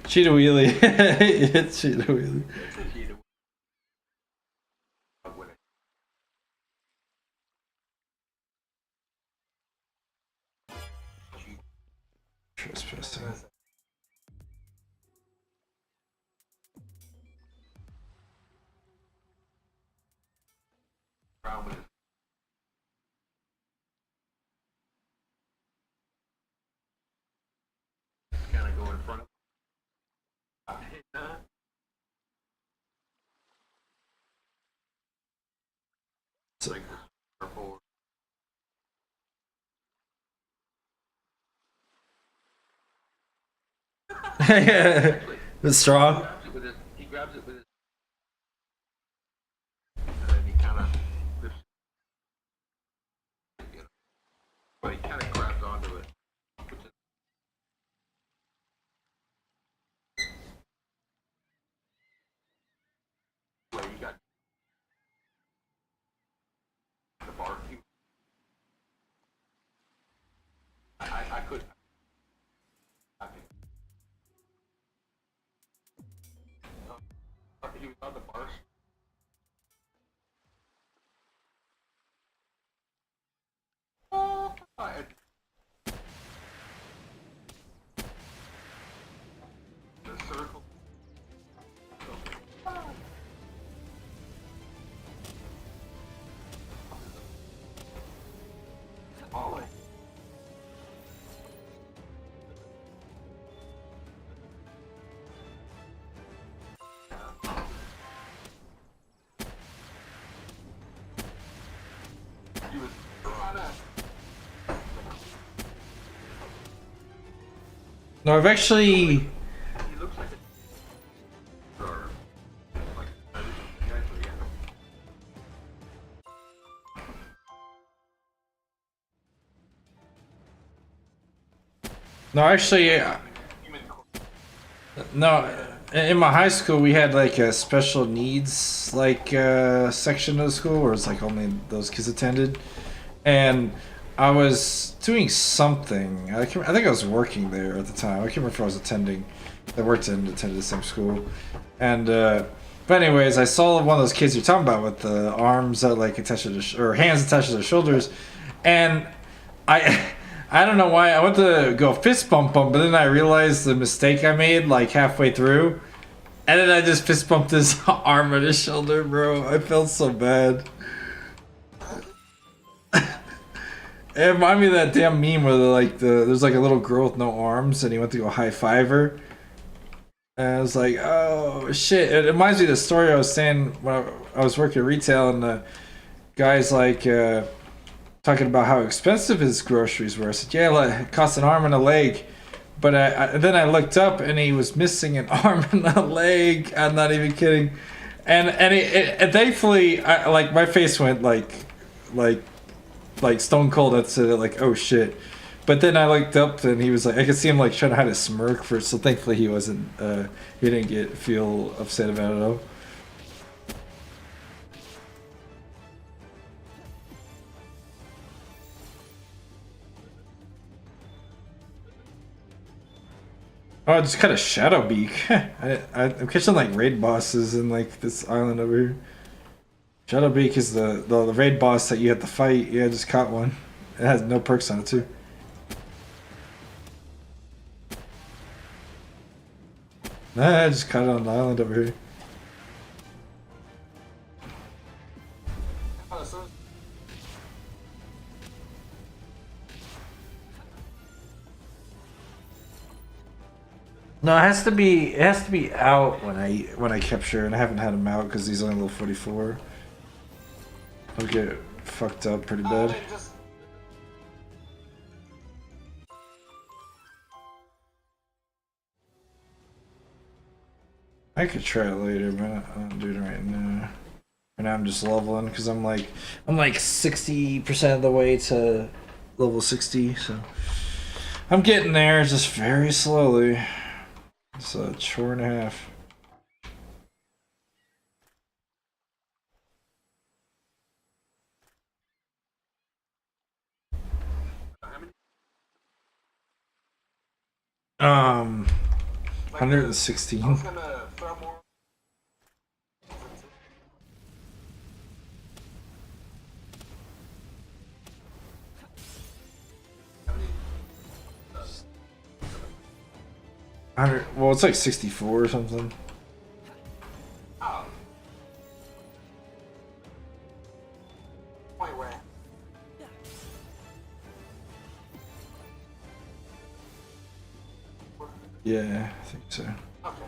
cheetah wheelie. It's cheetah wheelie. It's a heat of when it Trespassing. around with his kind of go in front of. Yeah. The straw. He grabs it with his, and then he kind of lifts it, you know, but he kind of grabs onto it. Which is, where you got the bar. I could. I think he was on the bar. And the circle. Ollie. He was trying to. No, I've actually. He looks like a. Or, like, actually, yeah. No, actually, Human no. In my high school, we had like a special needs like section of the school where it's like only those kids attended, and I was doing something. I think I was working there at the time. I can't remember if I was attending. I worked and attended the same school, and but anyways, I saw one of those kids you're talking about with the arms that like attached to or hands attached to their shoulders, and I. I don't know why I went to go fist bump him, but then I realized the mistake I made like halfway through, and then I just fist bumped his arm on his shoulder, bro. I felt so bad. It reminded me of that damn meme where there's like a little girl with no arms, and he went to go high five her, and I was like, oh shit! It reminds me of the story I was saying when I was working retail, and the guy's like talking about how expensive his groceries were. I said, yeah, like, it costs an arm and a leg. But then I looked up and he was missing an arm and a leg. I'm not even kidding. And thankfully, like my face went like stone cold. That's like, oh shit. But then I looked up and he was like, I could see him like trying to hide a smirk for. So thankfully he wasn't. He didn't feel upset about it at all. Oh, I just cut a shadow beak. I'm catching like raid bosses in like this island over here. Shadow beak is the raid boss that you have to fight. Yeah, I just caught one. It has no perks on it too. Nah, I just caught it on the island over here. Oh, so No, it has to be out when I capture, and I haven't had him out because he's only level 44. I'll get fucked up pretty bad. just I could try it later, but I'm not doing it right now. Right now I'm just leveling because I'm like 60% of the way to level 60, so I'm getting there just very slowly. It's a chore and a half. Um, like 116. I was gonna throw more. Well, it's like 64 or something. Oh. Wait, where? Yeah, I think so. Okay.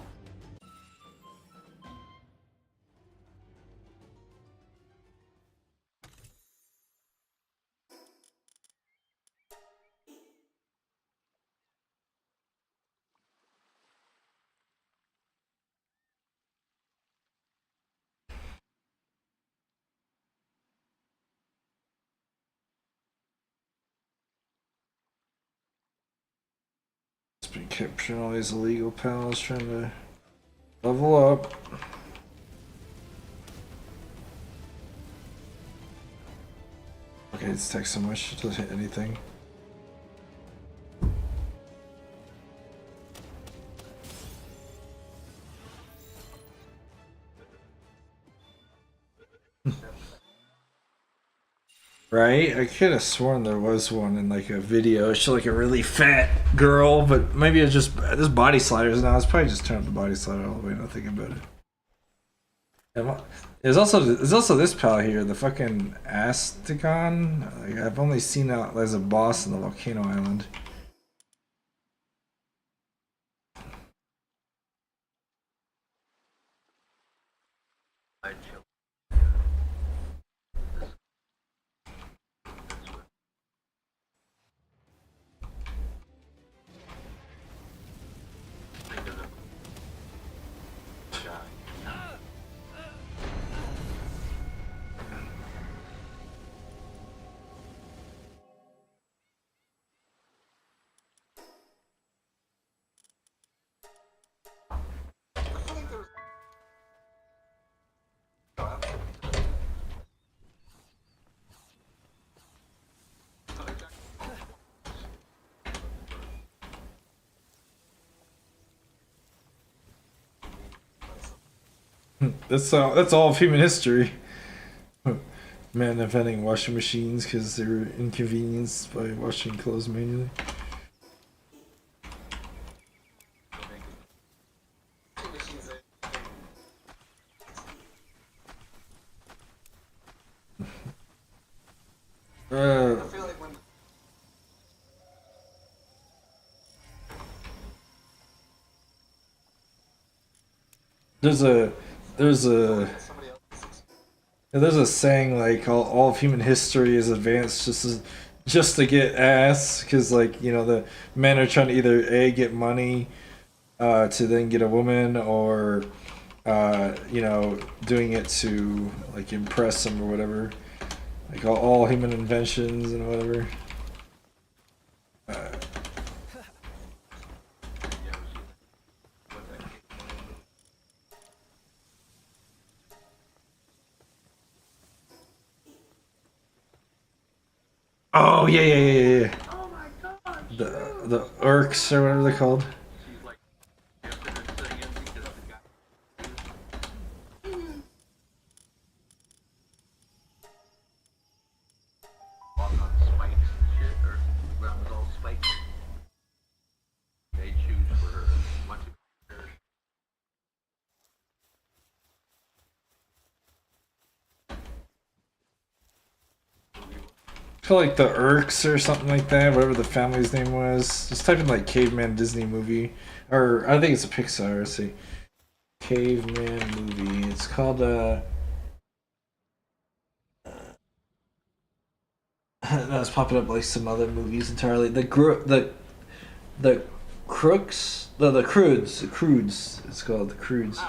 capturing all these illegal pals trying to level up. Okay, this takes so much to hit anything. Right? I could have sworn there was one in like a video. It's like a really fat girl, but maybe it's just this body sliders now. It's probably just turned up the body slider all the way. Not thinking about it. There's also this pal here, the fucking Astagon. Like, I've only seen that as a boss in the volcano island. That's all of human history. Men inventing washing machines because they were inconvenienced by washing clothes manually. I feel like when There's a somebody else there's a saying like all of human history is advanced just to get ass, because like, you know, the men are trying to either A, get money to then get a woman, or you know, doing it to like impress them or whatever. Like all human inventions and whatever. Oh yeah. Oh my god! The Urks or whatever they're called. She's like, after this thing in because the guy. Walk on spikes and shit, or ground was all spiked. They choose for her what to compare. I feel like the Urks or something like that, whatever the family's name was. Just type in like caveman Disney movie, or I think it's a Pixar. Let's see, caveman movie. It's called that's popping up like some other movies entirely. The Crooks, the Crudes. It's called the Crudes.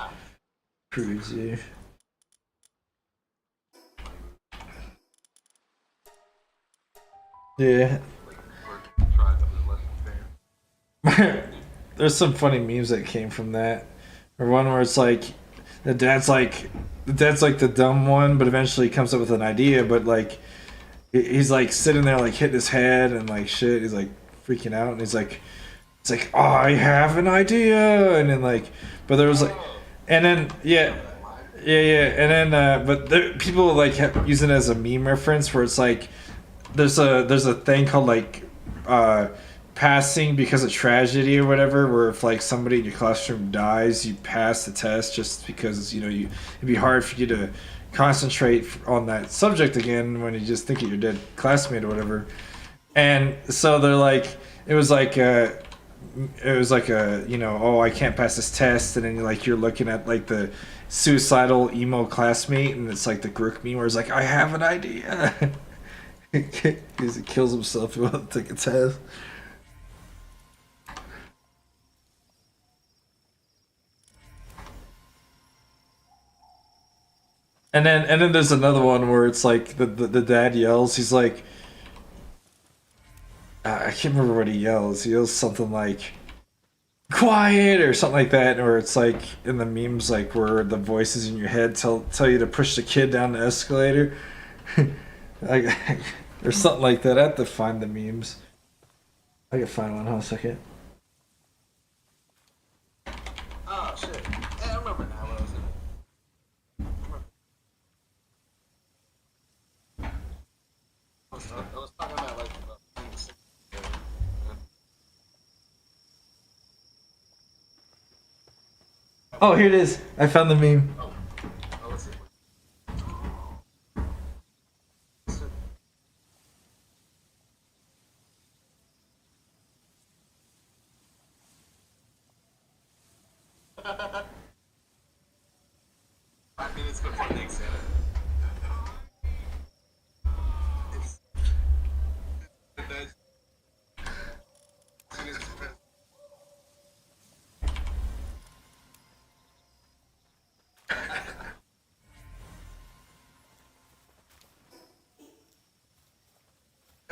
Crudes, yeah. Yeah. or try to be less fair. There's some funny memes that came from that. Or one where it's like the dad's like the dumb one, but eventually comes up with an idea, but like he's like sitting there like hitting his head and like shit. He's like freaking out, and he's like, it's like, oh, I have an idea, and then like, but there was like, and then yeah, and then but there, people like use it as a meme reference where it's like there's a thing called like passing because of tragedy or whatever, where if like somebody in your classroom dies, you pass the test just because, you know, it'd be hard for you to concentrate on that subject again when you just think of your dead classmate or whatever. And so they're like, it was like a you know, oh, I can't pass this test, and then you're looking at like the suicidal emo classmate, and it's like the Grook meme where it's like, I have an idea. Because he kills himself if he won't take a test. And then there's another one where it's like the dad yells. He's like, I can't remember what he yells. He yells something like, quiet or something like that, or it's like in the memes like where the voices in your head tell you to push the kid down the escalator. like or something like that. I have to find the memes. I can find one. Hold on a second. Oh shit. Yeah, I remember now what I was in. I was talking about like being sick. Oh, here it is. I found the meme. Oh, let's see. I mean, it's before Thanksgiving. It's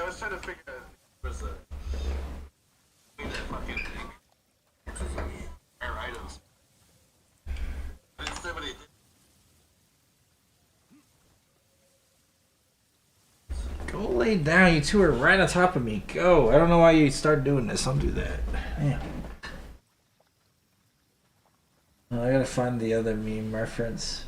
I was trying to figure out if it was a fucking thing. Which is rare items. But instead what he did. Go lay down. You two are right on top of me. Go. I don't know why you started doing this. Don't do that. Damn. Oh, I gotta find the other meme reference.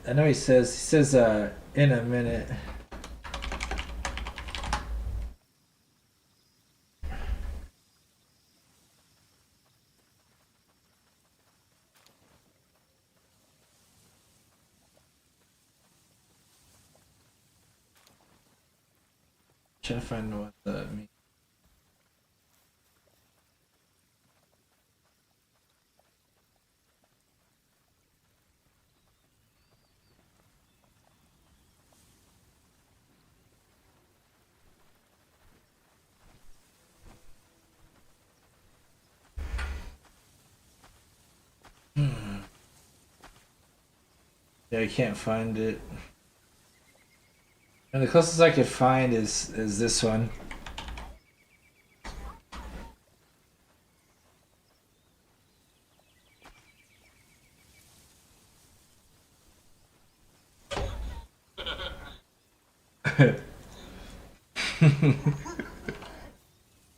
I know he says in a minute. Trying to find what the meme. Yeah, I can't find it. And the closest I could find is this one.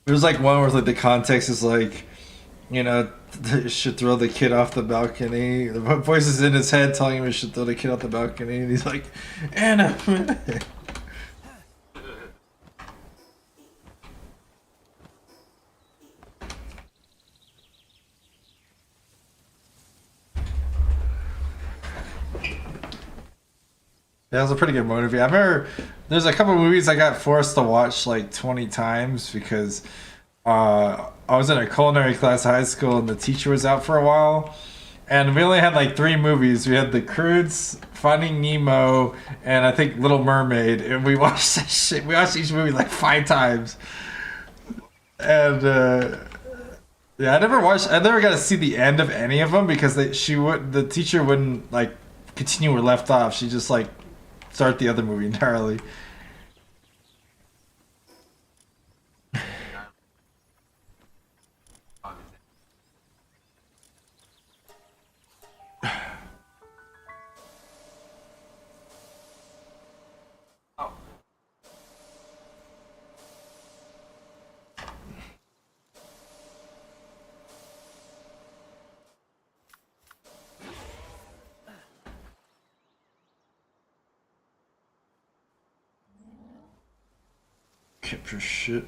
There's like one where like the context is like, you know, should throw the kid off the balcony. The voice is in his head telling him he should throw the kid off the balcony, and he's like, Anna. That was a pretty good movie. I remember there's a couple movies I got forced to watch like 20 times because I was in a culinary class at high school and the teacher was out for a while. And we only had like three movies. We had The Croods, Finding Nemo, and I think Little Mermaid. And we watched that shit. We watched each movie like 5 times. And yeah, I never got to see the end of any of them because the teacher wouldn't like continue where left off. She just like start the other movie entirely. Oh, Kept your shit.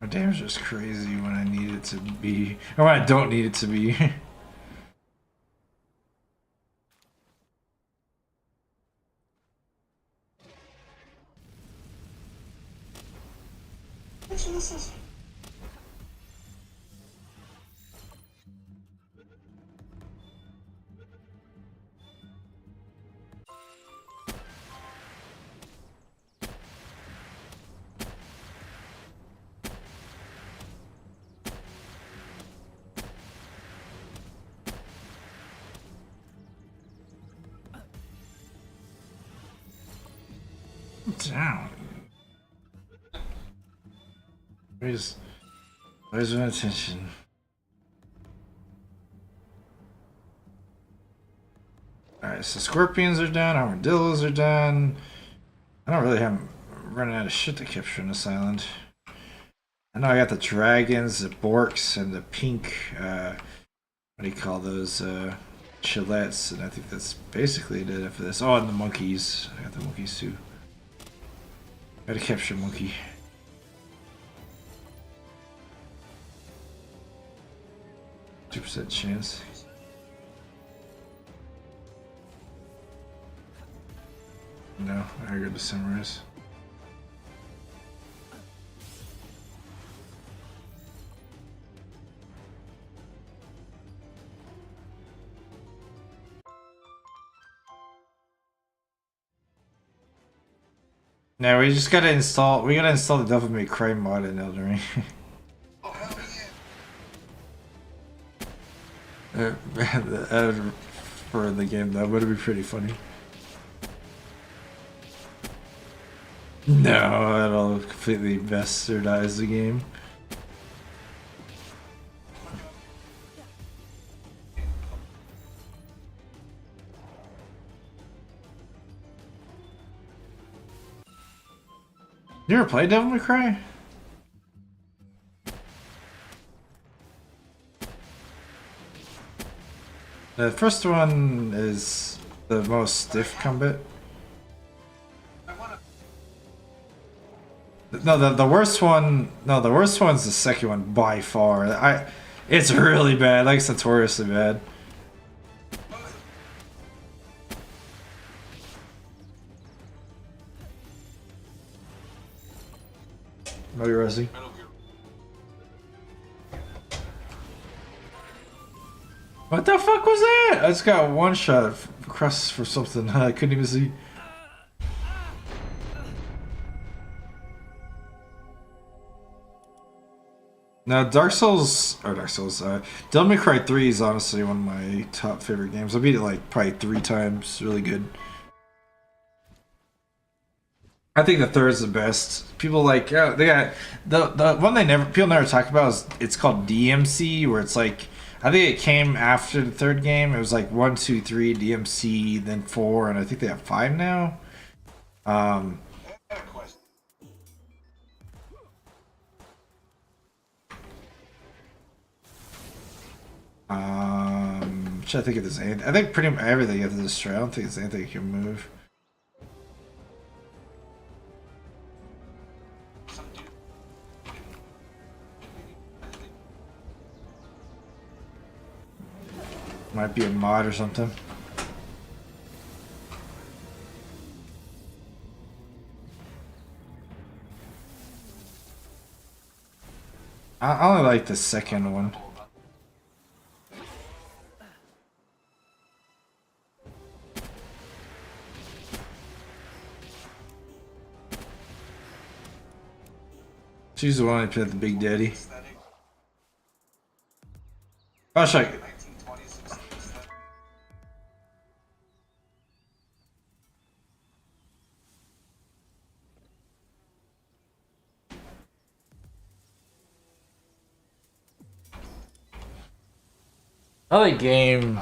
My damage is crazy when I need it to be, or when I don't need it to be. Jesus. Down. Where's my attention? Alright, so scorpions are done, armadillos are done. I don't really have running out of shit to capture in this island. I know I got the dragons, the borks, and the pink, what do you call those, chillettes, and I think that's basically it for this. Oh, and the monkeys. I got the monkeys too. Gotta capture monkey. %2 chance. No, I heard the samurais. Now we just gotta install. We gotta install the Devil May Cry mod in Elden Ring. Oh, hell For the game, that would be pretty funny. No, that'll completely bastardize the game. You ever played Devil May Cry? The first one is the most stiff combat. No, the worst one. No, the worst one's the second one by far. It's really bad. Like it's notoriously bad. No, you're Resi. What the fuck was that? I just got one shot across for something I couldn't even see. Now, Devil May Cry 3 is honestly one of my top favorite games. I beat it like probably 3 times. Really good. I think the third is the best. People like they got the one people never talk about is it's called DMC, where it's like I think it came after the third game. It was like 1, 2, 3 DMC, then 4, and I think they have 5 now. Should I think if there's anything? I think pretty much everything you have to destroy. I don't think there's anything you can move. Might be a mod or something. I only like the second one. She's the one that played the Big Daddy. Oh, shit. Another game.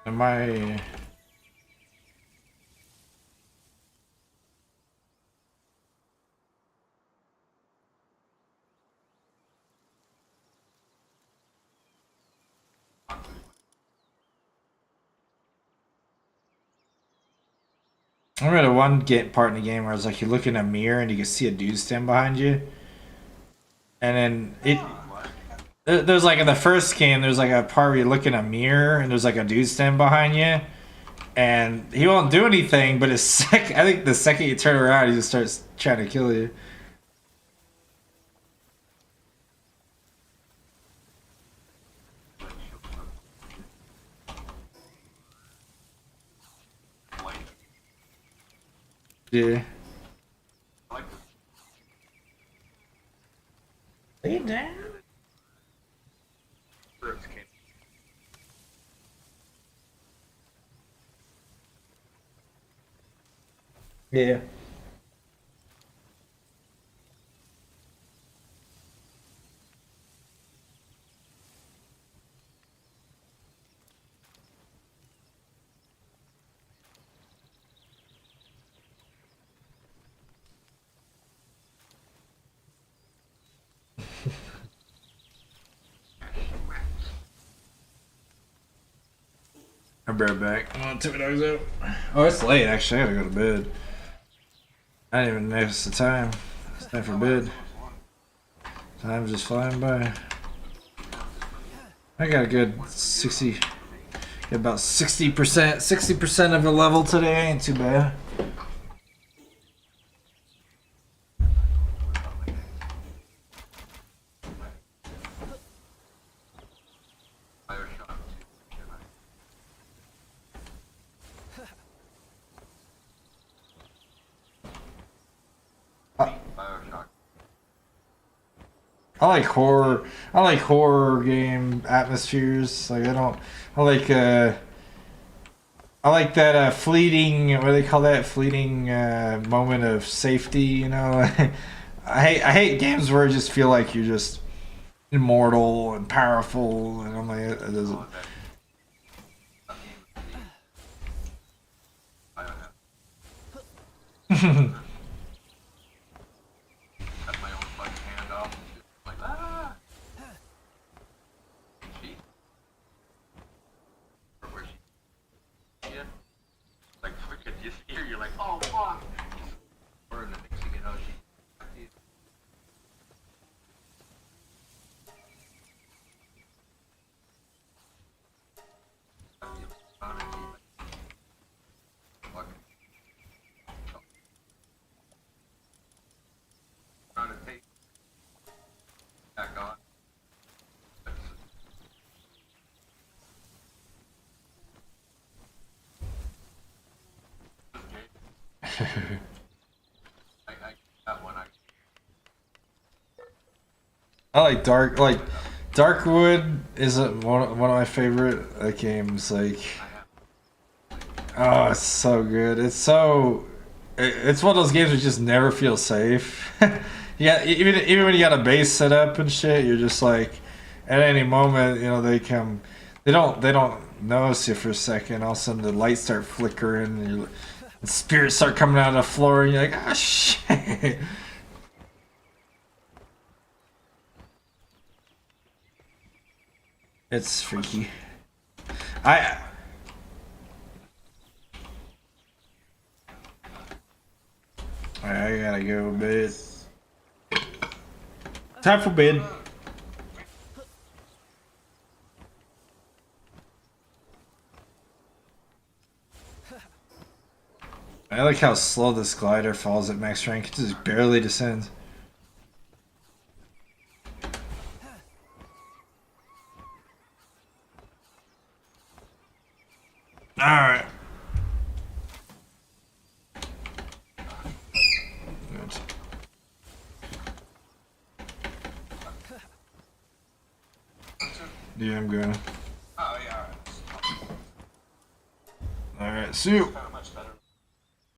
Am I? I remember the one part in the game where it's like you look in a mirror and you can see a dude stand behind you, and then there's like in the first game there's like a part where you look in a mirror and there's like a dude stand behind you, and he won't do anything, but I think the second you turn around he just starts trying to kill you. Yeah. Lay down. Yeah. I'll be right back. I'm gonna take my dogs out. Oh, it's late actually. I gotta go to bed. I didn't even notice the time. It's time for bed. Time's just flying by. I got a good 60, about 60% of a level today. Ain't too bad. I like horror. I like horror game atmospheres. Like I don't. I like. I like that fleeting. What do they call that? Fleeting moment of safety. You know. I hate games where I just feel like you're just immortal and powerful, and I'm like, it doesn't. I like Darkwood is one of my favorite games. Like, oh, it's so good. It's one of those games that just never feel safe. Yeah, even when you got a base set up and shit, you're just like, at any moment, you know, they don't notice you for a second. All of a sudden, the lights start flickering, and the spirits start coming out of the floor, and you're like, ah, shit. It's freaky. I I gotta go bed. Time for bed. I like how slow this glider falls at max rank. It just barely descends. Alright. Yeah, I'm going. Oh, yeah, alright. Alright, see you.